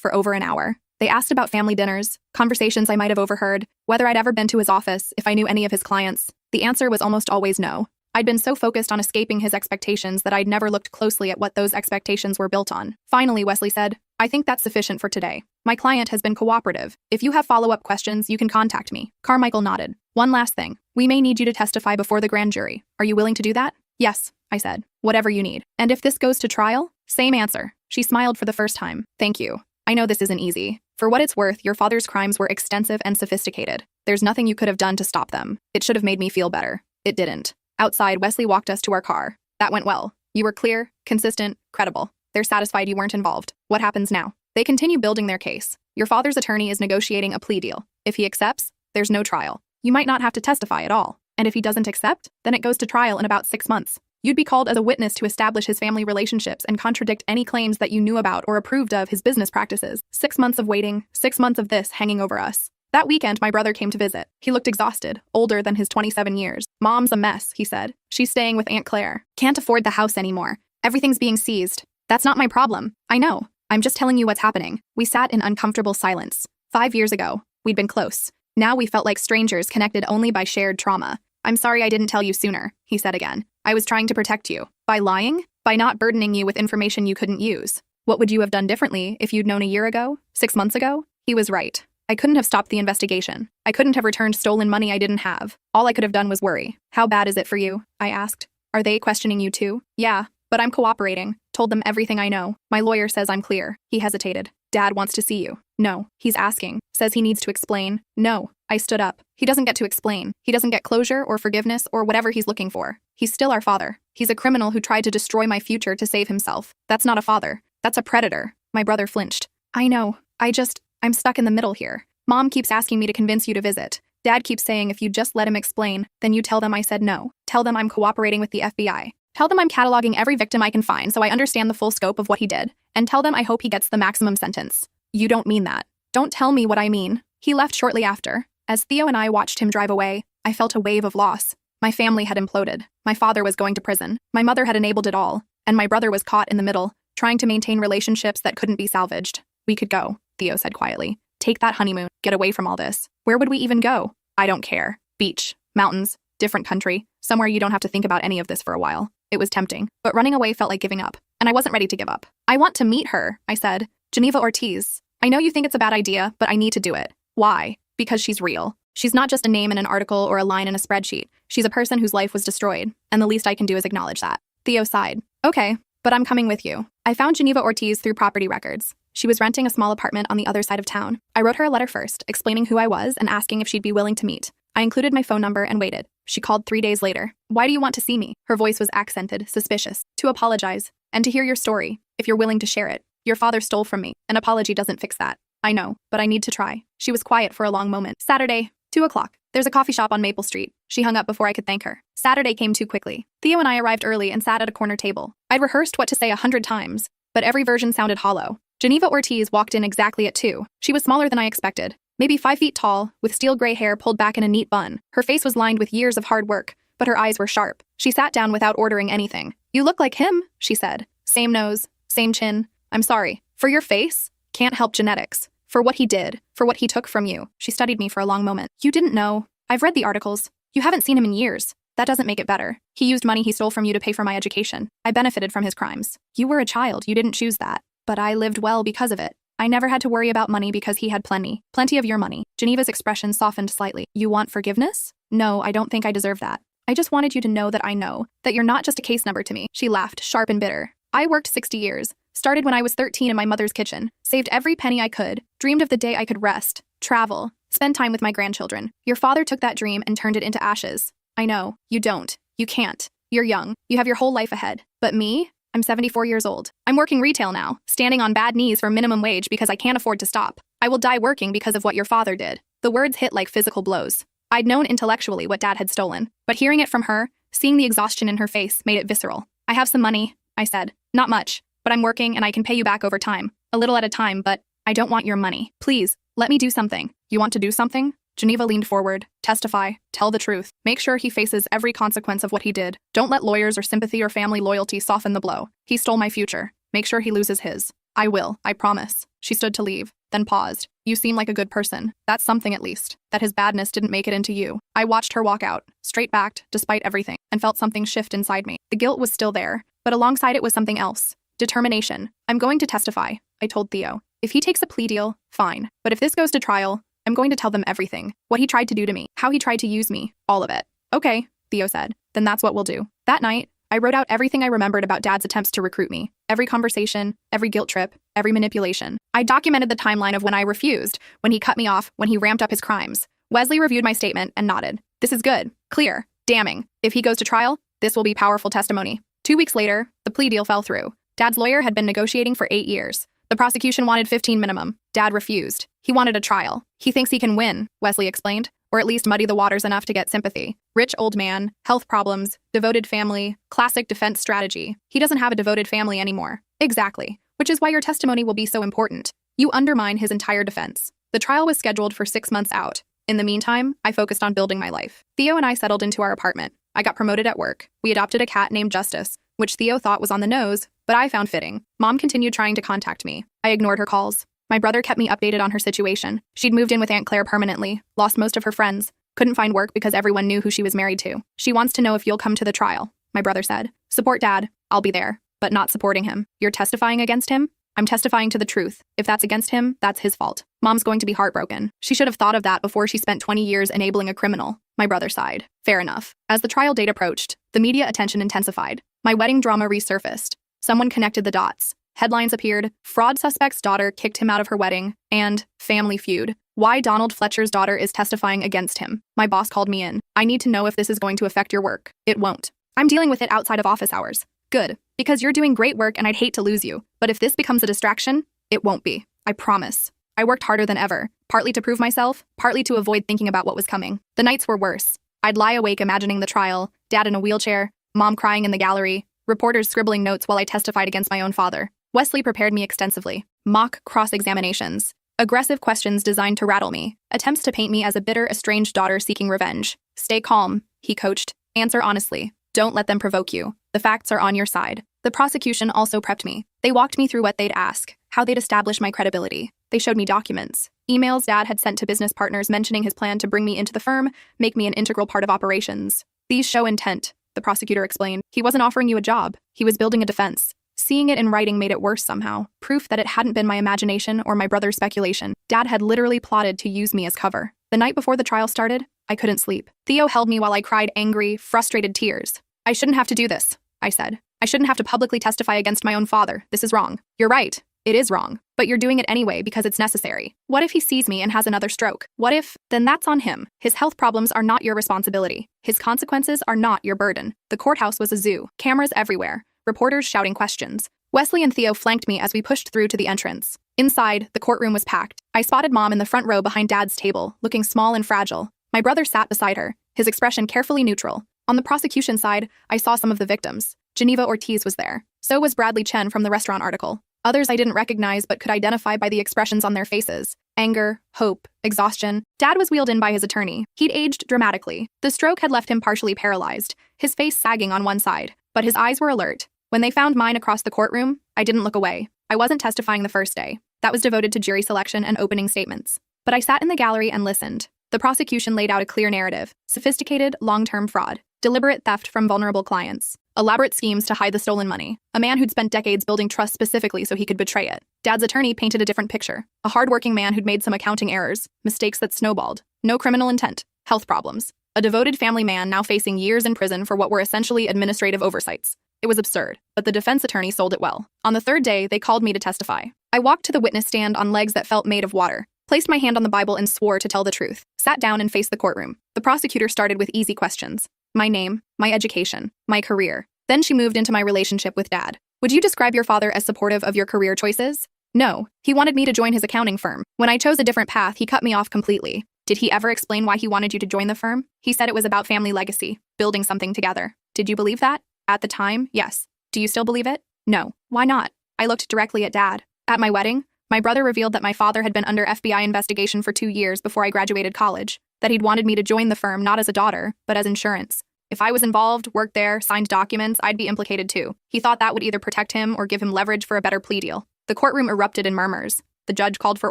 for over an hour. They asked about family dinners, conversations I might have overheard, whether I'd ever been to his office, if I knew any of his clients. The answer was almost always no. I'd been so focused on escaping his expectations that I'd never looked closely at what those expectations were built on. Finally, Wesley said, I think that's sufficient for today. My client has been cooperative. If you have follow-up questions, you can contact me. Carmichael nodded. One last thing. We may need you to testify before the grand jury. Are you willing to do that? Yes, I said. Whatever you need. And if this goes to trial? Same answer. She smiled for the first time. Thank you. I know this isn't easy. For what it's worth, your father's crimes were extensive and sophisticated. There's nothing you could have done to stop them. It should have made me feel better. It didn't. Outside, Wesley walked us to our car. That went well. You were clear, consistent, credible. They're satisfied you weren't involved. What happens now? They continue building their case. Your father's attorney is negotiating a plea deal. If he accepts, there's no trial. You might not have to testify at all. And if he doesn't accept, then it goes to trial in about 6 months. You'd be called as a witness to establish his family relationships and contradict any claims that you knew about or approved of his business practices. 6 months of waiting, 6 months of this hanging over us. That weekend, my brother came to visit. He looked exhausted, older than his 27 years. Mom's a mess, he said. She's staying with Aunt Claire. Can't afford the house anymore. Everything's being seized. That's not my problem. I know. I'm just telling you what's happening. We sat in uncomfortable silence. 5 years ago, we'd been close. Now we felt like strangers connected only by shared trauma. I'm sorry I didn't tell you sooner, he said again. I was trying to protect you. By lying? By not burdening you with information you couldn't use. What would you have done differently if you'd known a year ago? 6 months ago? He was right. I couldn't have stopped the investigation. I couldn't have returned stolen money I didn't have. All I could have done was worry. How bad is it for you? I asked. Are they questioning you too? Yeah, but I'm cooperating. Told them everything I know. My lawyer says I'm clear. He hesitated. Dad wants to see you. No. He's asking. Says he needs to explain. No. I stood up. He doesn't get to explain. He doesn't get closure or forgiveness or whatever he's looking for. He's still our father. He's a criminal who tried to destroy my future to save himself. That's not a father. That's a predator. My brother flinched. I know. I'm stuck in the middle here. Mom keeps asking me to convince you to visit. Dad keeps saying if you just let him explain, then you tell them I said no. Tell them I'm cooperating with the FBI. Tell them I'm cataloging every victim I can find so I understand the full scope of what he did. And tell them I hope he gets the maximum sentence. You don't mean that. Don't tell me what I mean. He left shortly after. As Theo and I watched him drive away, I felt a wave of loss. My family had imploded. My father was going to prison. My mother had enabled it all. And my brother was caught in the middle, trying to maintain relationships that couldn't be salvaged. We could go, Theo said quietly. Take that honeymoon. Get away from all this. Where would we even go? I don't care. Beach, mountains, different country, somewhere you don't have to think about any of this for a while. It was tempting, but running away felt like giving up. And I wasn't ready to give up. I want to meet her, I said. Geneva Ortiz. I know you think it's a bad idea, but I need to do it. Why? Because she's real. She's not just a name in an article or a line in a spreadsheet. She's a person whose life was destroyed, and the least I can do is acknowledge that. Theo sighed. Okay, but I'm coming with you. I found Geneva Ortiz through property records. She was renting a small apartment on the other side of town. I wrote her a letter first, explaining who I was and asking if she'd be willing to meet. I included my phone number and waited. She called 3 days later. Why do you want to see me? Her voice was accented, suspicious. To apologize. And to hear your story. if you're willing to share it. Your father stole from me. An apology doesn't fix that. I know, but I need to try. She was quiet for a long moment. Saturday, 2 o'clock. There's a coffee shop on Maple Street. She hung up before I could thank her. Saturday came too quickly. Theo and I arrived early and sat at a corner table. I'd rehearsed what to say 100 times, but every version sounded hollow. Geneva Ortiz walked in exactly at 2. She was smaller than I expected. Maybe 5 feet tall, with steel gray hair pulled back in a neat bun. Her face was lined with years of hard work, but her eyes were sharp. She sat down without ordering anything. "You look like him," she said. "Same nose, same chin. I'm sorry. For your face? Can't help genetics. For what he did, for what he took from you." She studied me for a long moment. "You didn't know. I've read the articles. You haven't seen him in years. That doesn't make it better. He used money he stole from you to pay for my education. I benefited from his crimes. You were a child. You didn't choose that. But I lived well because of it. I never had to worry about money because he had plenty of your money." Geneva's expression softened slightly. "You want forgiveness?" "No, I don't think I deserve that. I just wanted you to know that you're not just a case number to me." She laughed, sharp and bitter. "I worked 60 years. Started when I was 13 in my mother's kitchen. Saved every penny I could. Dreamed of the day I could rest, travel, spend time with my grandchildren. Your father took that dream and turned it into ashes. I know. You don't. You can't. You're young. You have your whole life ahead. But me? I'm 74 years old. I'm working retail now, standing on bad knees for minimum wage because I can't afford to stop. I will die working because of what your father did." The words hit like physical blows. I'd known intellectually what Dad had stolen, but hearing it from her, seeing the exhaustion in her face, made it visceral. "I have some money," I said. "Not much, but I'm working and I can pay you back over time. A little at a time, but I don't want your money. Please, let me do something." "You want to do something?" Geneva leaned forward. "Testify. Tell the truth. Make sure he faces every consequence of what he did. Don't let lawyers or sympathy or family loyalty soften the blow. He stole my future. Make sure he loses his." "I will. I promise." She stood to leave, then paused. "You seem like a good person. That's something at least. That his badness didn't make it into you." I watched her walk out, straight-backed, despite everything, and felt something shift inside me. The guilt was still there, but alongside it was something else. Determination. "I'm going to testify," I told Theo. "If he takes a plea deal, fine. But if this goes to trial, I'm going to tell them everything. What he tried to do to me, how he tried to use me, all of it." "Okay," Theo said. "Then that's what we'll do." That night, I wrote out everything I remembered about Dad's attempts to recruit me. Every conversation, every guilt trip, every manipulation. I documented the timeline of when I refused, when he cut me off, when he ramped up his crimes. Wesley reviewed my statement and nodded. "This is good, clear, damning. If he goes to trial, this will be powerful testimony." 2 weeks later, the plea deal fell through. Dad's lawyer had been negotiating for 8 years. The prosecution wanted 15 minimum. Dad refused. He wanted a trial. "He thinks he can win," Wesley explained, "or at least muddy the waters enough to get sympathy. Rich old man, health problems, devoted family, classic defense strategy. He doesn't have a devoted family anymore." "Exactly. Which is why your testimony will be so important. You undermine his entire defense." The trial was scheduled for 6 months out. In the meantime, I focused on building my life. Theo and I settled into our apartment. I got promoted at work. We adopted a cat named Justice, which Theo thought was on the nose, but I found fitting. Mom continued trying to contact me. I ignored her calls. My brother kept me updated on her situation. She'd moved in with Aunt Claire permanently, lost most of her friends, couldn't find work because everyone knew who she was married to. "She wants to know if you'll come to the trial," my brother said. "Support Dad. I'll be there, but not supporting him." "You're testifying against him?" "I'm testifying to the truth. If that's against him, that's his fault. Mom's going to be heartbroken. She should have thought of that before she spent 20 years enabling a criminal." My brother sighed. "Fair enough." As the trial date approached, the media attention intensified. My wedding drama resurfaced. Someone connected the dots. Headlines appeared: "Fraud suspect's daughter kicked him out of her wedding," and "Family feud. Why Donald Fletcher's daughter is testifying against him." My boss called me in. "I need to know if this is going to affect your work." "It won't. I'm dealing with it outside of office hours." "Good, because you're doing great work and I'd hate to lose you. But if this becomes a distraction, it won't be. I promise." I worked harder than ever, partly to prove myself, partly to avoid thinking about what was coming. The nights were worse. I'd lie awake imagining the trial, Dad in a wheelchair, Mom crying in the gallery, reporters scribbling notes while I testified against my own father. Wesley prepared me extensively. Mock cross-examinations. Aggressive questions designed to rattle me. Attempts to paint me as a bitter, estranged daughter seeking revenge. "Stay calm," he coached. "Answer honestly. Don't let them provoke you. The facts are on your side." The prosecution also prepped me. They walked me through what they'd ask, how they'd establish my credibility. They showed me documents, emails Dad had sent to business partners mentioning his plan to bring me into the firm, make me an integral part of operations. "These show intent," the prosecutor explained. "He wasn't offering you a job. He was building a defense." Seeing it in writing made it worse somehow. Proof that it hadn't been my imagination or my brother's speculation. Dad had literally plotted to use me as cover. The night before the trial started, I couldn't sleep. Theo held me while I cried angry, frustrated tears. "I shouldn't have to do this," I said. "I shouldn't have to publicly testify against my own father. This is wrong." "You're right. It is wrong. But you're doing it anyway because it's necessary. What if he sees me and has another stroke? What if? Then that's on him. His health problems are not your responsibility. His consequences are not your burden." The courthouse was a zoo. Cameras everywhere. Reporters shouting questions. Wesley and Theo flanked me as we pushed through to the entrance. Inside, the courtroom was packed. I spotted Mom in the front row behind Dad's table, looking small and fragile. My brother sat beside her, his expression carefully neutral. On the prosecution side, I saw some of the victims. Geneva Ortiz was there. So was Bradley Chen from the restaurant article. Others I didn't recognize but could identify by the expressions on their faces. Anger, hope, exhaustion. Dad was wheeled in by his attorney. He'd aged dramatically. The stroke had left him partially paralyzed, his face sagging on one side, but his eyes were alert. When they found mine across the courtroom, I didn't look away. I wasn't testifying the first day. That was devoted to jury selection and opening statements. But I sat in the gallery and listened. The prosecution laid out a clear narrative: sophisticated, long-term fraud, deliberate theft from vulnerable clients, elaborate schemes to hide the stolen money, a man who'd spent decades building trust specifically so he could betray it. Dad's attorney painted a different picture: a hardworking man who'd made some accounting errors, mistakes that snowballed, no criminal intent, health problems, a devoted family man now facing years in prison for what were essentially administrative oversights. It was absurd, but the defense attorney sold it well. On the third day, they called me to testify. I walked to the witness stand on legs that felt made of water, placed my hand on the Bible and swore to tell the truth, sat down and faced the courtroom. The prosecutor started with easy questions: my name, my education, my career. Then she moved into my relationship with Dad. Would you describe your father as supportive of your career choices? No, he wanted me to join his accounting firm. When I chose a different path, he cut me off completely. Did he ever explain why he wanted you to join the firm? He said it was about family legacy, building something together. Did you believe that? At the time, yes. Do you still believe it? No. Why not? I looked directly at Dad. At my wedding, my brother revealed that my father had been under FBI investigation for 2 years before I graduated college, that he'd wanted me to join the firm not as a daughter, but as insurance. If I was involved, worked there, signed documents, I'd be implicated too. He thought that would either protect him or give him leverage for a better plea deal. The courtroom erupted in murmurs. The judge called for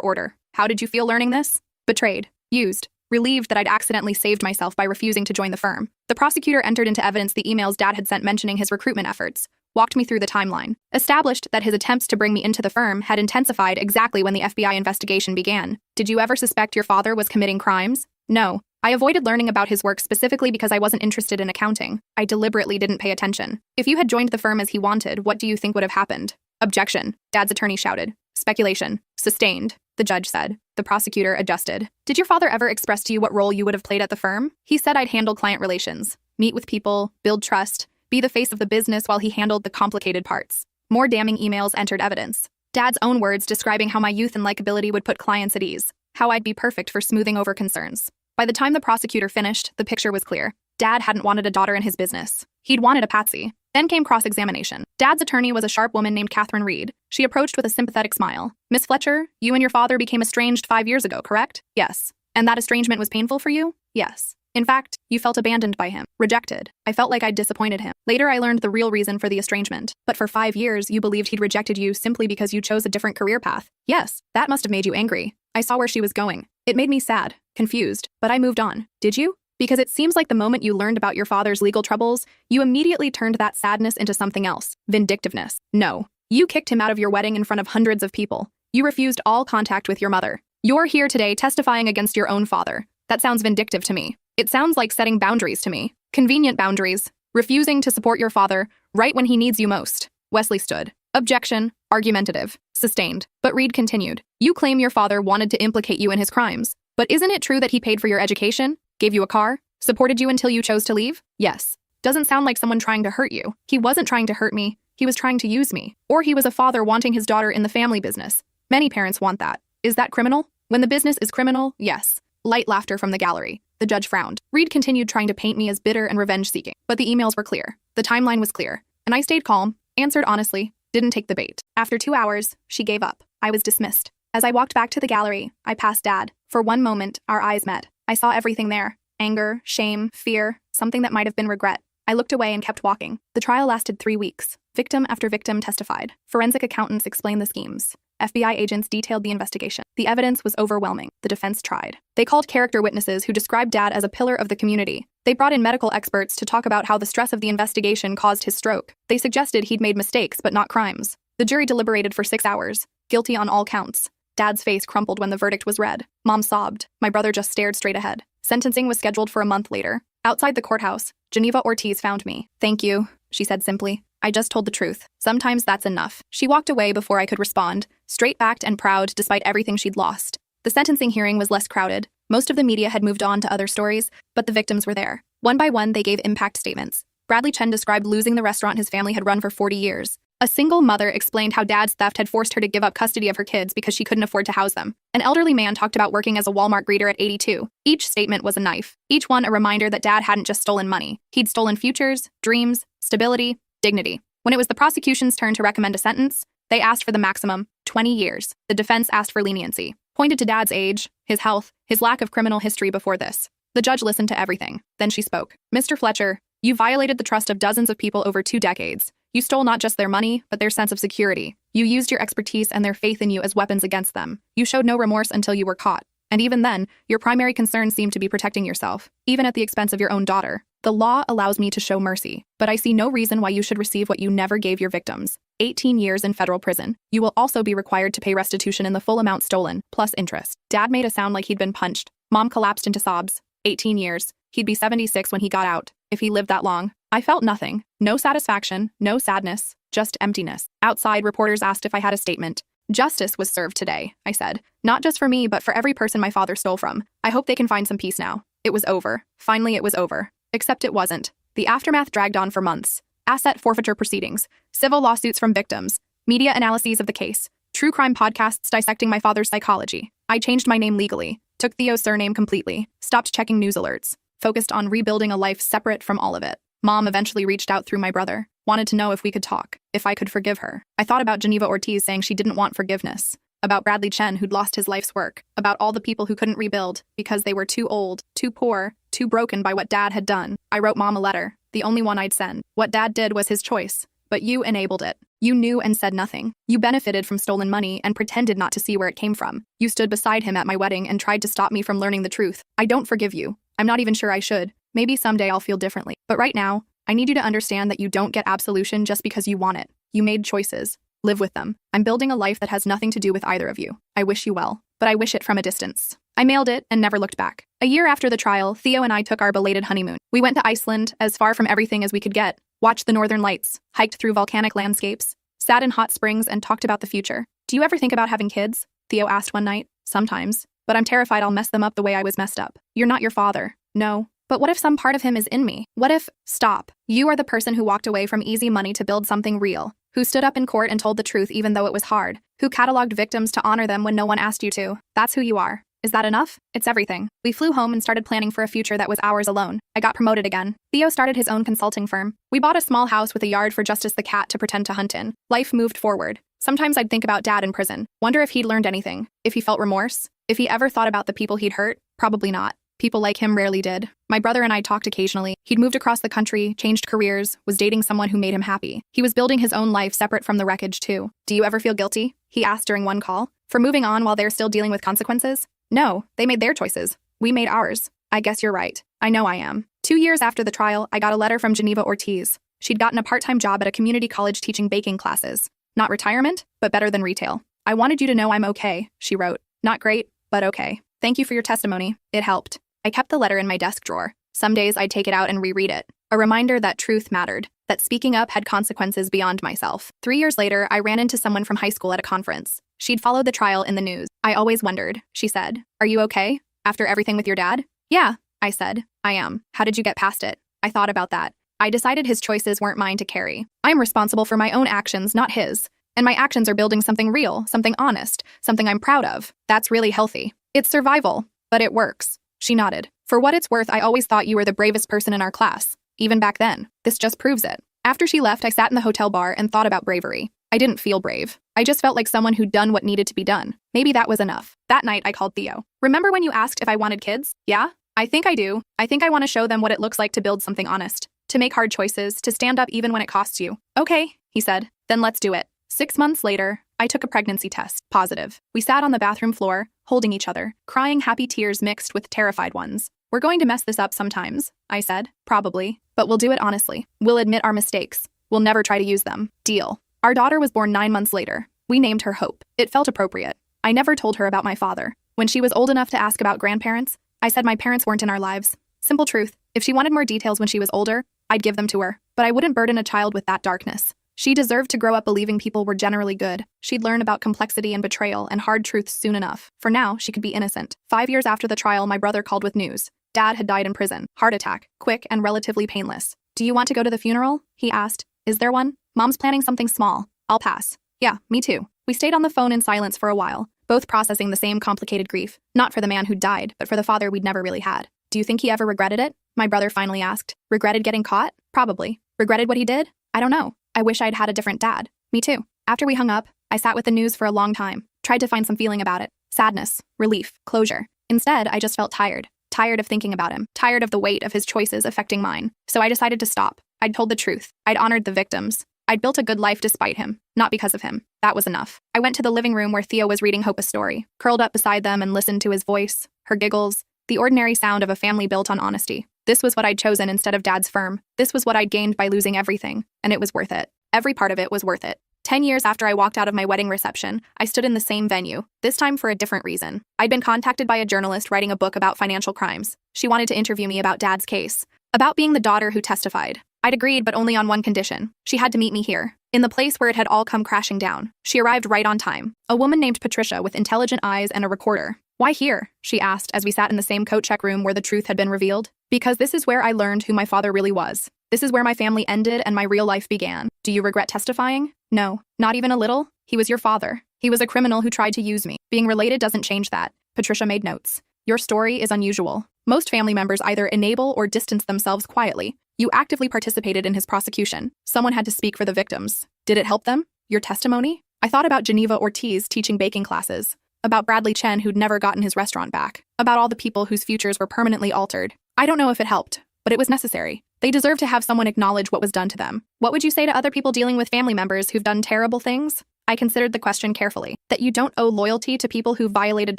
order. How did you feel learning this? Betrayed. Used. Relieved that I'd accidentally saved myself by refusing to join the firm. The prosecutor entered into evidence the emails Dad had sent mentioning his recruitment efforts, walked me through the timeline, established that his attempts to bring me into the firm had intensified exactly when the FBI investigation began. Did you ever suspect your father was committing crimes? No. I avoided learning about his work specifically because I wasn't interested in accounting. I deliberately didn't pay attention. If you had joined the firm as he wanted, what do you think would have happened? Objection. Dad's attorney shouted. Speculation. Sustained. The judge said. The prosecutor adjusted. Did your father ever express to you what role you would have played at the firm? He said I'd handle client relations, meet with people, build trust, be the face of the business while he handled the complicated parts. More damning emails entered evidence. Dad's own words describing how my youth and likability would put clients at ease, how I'd be perfect for smoothing over concerns. By the time the prosecutor finished, the picture was clear. Dad hadn't wanted a daughter in his business. He'd wanted a patsy. Then came cross-examination. Dad's attorney was a sharp woman named Catherine Reed. She approached with a sympathetic smile. Miss Fletcher, you and your father became estranged 5 years ago, correct? Yes. And that estrangement was painful for you? Yes. In fact, you felt abandoned by him, rejected. I felt like I'd disappointed him. Later, I learned the real reason for the estrangement. But for 5 years, you believed he'd rejected you simply because you chose a different career path. Yes, that must have made you angry. I saw where she was going. It made me sad, confused, but I moved on. Did you? Because it seems like the moment you learned about your father's legal troubles, you immediately turned that sadness into something else. Vindictiveness. No. You kicked him out of your wedding in front of hundreds of people. You refused all contact with your mother. You're here today testifying against your own father. That sounds vindictive to me. It sounds like setting boundaries to me. Convenient boundaries. Refusing to support your father right when he needs you most. Wesley stood. Objection. Argumentative. Sustained. But Reed continued. You claim your father wanted to implicate you in his crimes. But isn't it true that he paid for your education? Gave you a car? Supported you until you chose to leave? Yes. Doesn't sound like someone trying to hurt you. He wasn't trying to hurt me. He was trying to use me. Or he was a father wanting his daughter in the family business. Many parents want that. Is that criminal? When the business is criminal, yes. Light laughter from the gallery. The judge frowned. Reed continued trying to paint me as bitter and revenge-seeking. But the emails were clear. The timeline was clear. And I stayed calm, answered honestly, didn't take the bait. After 2 hours, she gave up. I was dismissed. As I walked back to the gallery, I passed Dad. For one moment, our eyes met. I saw everything there. Anger, shame, fear, something that might have been regret. I looked away and kept walking. The trial lasted 3 weeks. Victim after victim testified. Forensic accountants explained the schemes. FBI agents detailed the investigation. The evidence was overwhelming. The defense tried. They called character witnesses who described Dad as a pillar of the community. They brought in medical experts to talk about how the stress of the investigation caused his stroke. They suggested he'd made mistakes but not crimes. The jury deliberated for 6 hours. Guilty on all counts. Dad's face crumpled when the verdict was read. Mom sobbed. My brother just stared straight ahead. Sentencing was scheduled for a month later. Outside the courthouse, Geneva Ortiz found me. Thank you, she said simply. I just told the truth. Sometimes that's enough. She walked away before I could respond, straight-backed and proud despite everything she'd lost. The sentencing hearing was less crowded. Most of the media had moved on to other stories, but the victims were there. One by one, they gave impact statements. Bradley Chen described losing the restaurant his family had run for 40 years. A single mother explained how dad's theft had forced her to give up custody of her kids because she couldn't afford to house them. An elderly man talked about working as a Walmart greeter at 82. Each statement was a knife, each one a reminder that dad hadn't just stolen money. He'd stolen futures, dreams, stability, dignity. When it was the prosecution's turn to recommend a sentence, they asked for the maximum, 20 years. The defense asked for leniency, pointed to dad's age, his health, his lack of criminal history before this. The judge listened to everything. Then she spoke. Mr. Fletcher, you violated the trust of dozens of people over 2 decades. You stole not just their money, but their sense of security. You used your expertise and their faith in you as weapons against them. You showed no remorse until you were caught. And even then, your primary concern seemed to be protecting yourself, even at the expense of your own daughter. The law allows me to show mercy, but I see no reason why you should receive what you never gave your victims. 18 years in federal prison. You will also be required to pay restitution in the full amount stolen, plus interest. Dad made a sound like he'd been punched. Mom collapsed into sobs. 18 years. He'd be 76 when he got out, if he lived that long. I felt nothing. No satisfaction, no sadness, just emptiness. Outside, reporters asked if I had a statement. Justice was served today, I said. Not just for me, but for every person my father stole from. I hope they can find some peace now. It was over. Finally, it was over. Except it wasn't. The aftermath dragged on for months. Asset forfeiture proceedings, civil lawsuits from victims, media analyses of the case, true crime podcasts dissecting my father's psychology. I changed my name legally, took Theo's surname completely, stopped checking news alerts, focused on rebuilding a life separate from all of it. Mom eventually reached out through my brother, wanted to know if we could talk, if I could forgive her. I thought about Geneva Ortiz saying she didn't want forgiveness, about Bradley Chen who'd lost his life's work, about all the people who couldn't rebuild because they were too old, too poor, too broken by what Dad had done. I wrote Mom a letter, the only one I'd send. What Dad did was his choice, but you enabled it. You knew and said nothing. You benefited from stolen money and pretended not to see where it came from. You stood beside him at my wedding and tried to stop me from learning the truth. I don't forgive you. I'm not even sure I should. Maybe someday I'll feel differently. But right now, I need you to understand that you don't get absolution just because you want it. You made choices. Live with them. I'm building a life that has nothing to do with either of you. I wish you well, but I wish it from a distance. I mailed it and never looked back. A year after the trial, Theo and I took our belated honeymoon. We went to Iceland, as far from everything as we could get, watched the northern lights, hiked through volcanic landscapes, sat in hot springs, and talked about the future. Do you ever think about having kids? Theo asked one night. Sometimes. But I'm terrified I'll mess them up the way I was messed up. You're not your father. No. But what if some part of him is in me? What if, stop, you are the person who walked away from easy money to build something real, who stood up in court and told the truth even though it was hard, who cataloged victims to honor them when no one asked you to. That's who you are. Is that enough? It's everything. We flew home and started planning for a future that was ours alone. I got promoted again. Theo started his own consulting firm. We bought a small house with a yard for Justice the cat to pretend to hunt in. Life moved forward. Sometimes I'd think about Dad in prison. Wonder if he'd learned anything. If he felt remorse. If he ever thought about the people he'd hurt. Probably not. People like him rarely did. My brother and I talked occasionally. He'd moved across the country, changed careers, was dating someone who made him happy. He was building his own life separate from the wreckage too. Do you ever feel guilty? He asked during one call. For moving on while they're still dealing with consequences? No, they made their choices. We made ours. I guess you're right. I know I am. 2 years after the trial, I got a letter from Geneva Ortiz. She'd gotten a part-time job at a community college teaching baking classes. Not retirement, but better than retail. I wanted you to know I'm okay, she wrote. Not great, but okay. Thank you for your testimony. It helped. I kept the letter in my desk drawer. Some days I'd take it out and reread it. A reminder that truth mattered, that speaking up had consequences beyond myself. 3 years later, I ran into someone from high school at a conference. She'd followed the trial in the news. I always wondered, she said. Are you okay? After everything with your dad? Yeah, I said. I am. How did you get past it? I thought about that. I decided his choices weren't mine to carry. I'm responsible for my own actions, not his. And my actions are building something real, something honest, something I'm proud of. That's really healthy. It's survival, but it works. She nodded. For what it's worth, I always thought you were the bravest person in our class. Even back then. This just proves it. After she left, I sat in the hotel bar and thought about bravery. I didn't feel brave. I just felt like someone who'd done what needed to be done. Maybe that was enough. That night, I called Theo. Remember when you asked if I wanted kids? Yeah? I think I do. I think I want to show them what it looks like to build something honest. To make hard choices, to stand up even when it costs you. Okay, he said. Then let's do it. 6 months later, I took a pregnancy test. Positive. We sat on the bathroom floor, holding each other, crying happy tears mixed with terrified ones. We're going to mess this up sometimes, I said. Probably. But we'll do it honestly. We'll admit our mistakes. We'll never try to use them. Deal. Our daughter was born 9 months later. We named her Hope. It felt appropriate. I never told her about my father. When she was old enough to ask about grandparents, I said my parents weren't in our lives. Simple truth. If she wanted more details when she was older, I'd give them to her. But I wouldn't burden a child with that darkness. She deserved to grow up believing people were generally good. She'd learn about complexity and betrayal and hard truths soon enough. For now, she could be innocent. 5 years after the trial, my brother called with news. Dad had died in prison. Heart attack. Quick and relatively painless. Do you want to go to the funeral? He asked. Is there one? Mom's planning something small. I'll pass. Yeah, me too. We stayed on the phone in silence for a while, both processing the same complicated grief, not for the man who died, but for the father we'd never really had. Do you think he ever regretted it? My brother finally asked. Regretted getting caught? Probably. Regretted what he did? I don't know. I wish I'd had a different dad. Me too. After we hung up, I sat with the news for a long time, tried to find some feeling about it. Sadness, relief, closure. Instead, I just felt tired. Tired of thinking about him. Tired of the weight of his choices affecting mine. So I decided to stop. I'd told the truth. I'd honored the victims. I'd built a good life despite him, not because of him. That was enough. I went to the living room where Theo was reading Hope a story, curled up beside them and listened to his voice, her giggles, the ordinary sound of a family built on honesty. This was what I'd chosen instead of Dad's firm. This was what I'd gained by losing everything, and it was worth it. Every part of it was worth it. 10 years after I walked out of my wedding reception, I stood in the same venue, this time for a different reason. I'd been contacted by a journalist writing a book about financial crimes. She wanted to interview me about Dad's case, about being the daughter who testified. I'd agreed, but only on one condition. She had to meet me here, in the place where it had all come crashing down. She arrived right on time. A woman named Patricia with intelligent eyes and a recorder. Why here? She asked as we sat in the same coat check room where the truth had been revealed. Because this is where I learned who my father really was. This is where my family ended and my real life began. Do you regret testifying? No, not even a little. He was your father. He was a criminal who tried to use me. Being related doesn't change that. Patricia made notes. Your story is unusual. Most family members either enable or distance themselves quietly. You actively participated in his prosecution. Someone had to speak for the victims. Did it help them? Your testimony? I thought about Geneva Ortiz teaching baking classes. About Bradley Chen who'd never gotten his restaurant back. About all the people whose futures were permanently altered. I don't know if it helped, but it was necessary. They deserve to have someone acknowledge what was done to them. What would you say to other people dealing with family members who've done terrible things? I considered the question carefully. That you don't owe loyalty to people who violated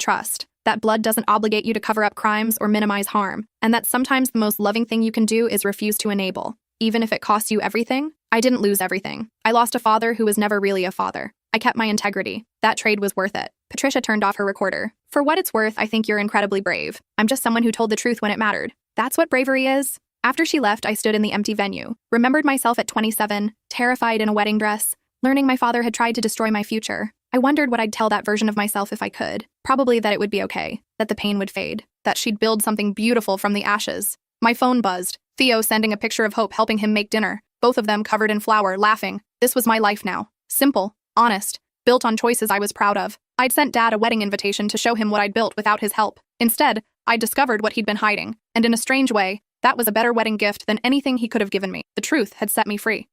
trust. That blood doesn't obligate you to cover up crimes or minimize harm. And that sometimes the most loving thing you can do is refuse to enable. Even if it costs you everything. I didn't lose everything. I lost a father who was never really a father. I kept my integrity. That trade was worth it. Patricia turned off her recorder. For what it's worth, I think you're incredibly brave. I'm just someone who told the truth when it mattered. That's what bravery is. After she left, I stood in the empty venue, remembered myself at 27, terrified in a wedding dress, learning my father had tried to destroy my future. I wondered what I'd tell that version of myself if I could. Probably that it would be okay, that the pain would fade, that she'd build something beautiful from the ashes. My phone buzzed. Theo sending a picture of Hope helping him make dinner, both of them covered in flour, laughing. This was my life now. Simple, honest, built on choices I was proud of. I'd sent Dad a wedding invitation to show him what I'd built without his help. Instead, I'd discovered what he'd been hiding, and in a strange way, that was a better wedding gift than anything he could have given me. The truth had set me free.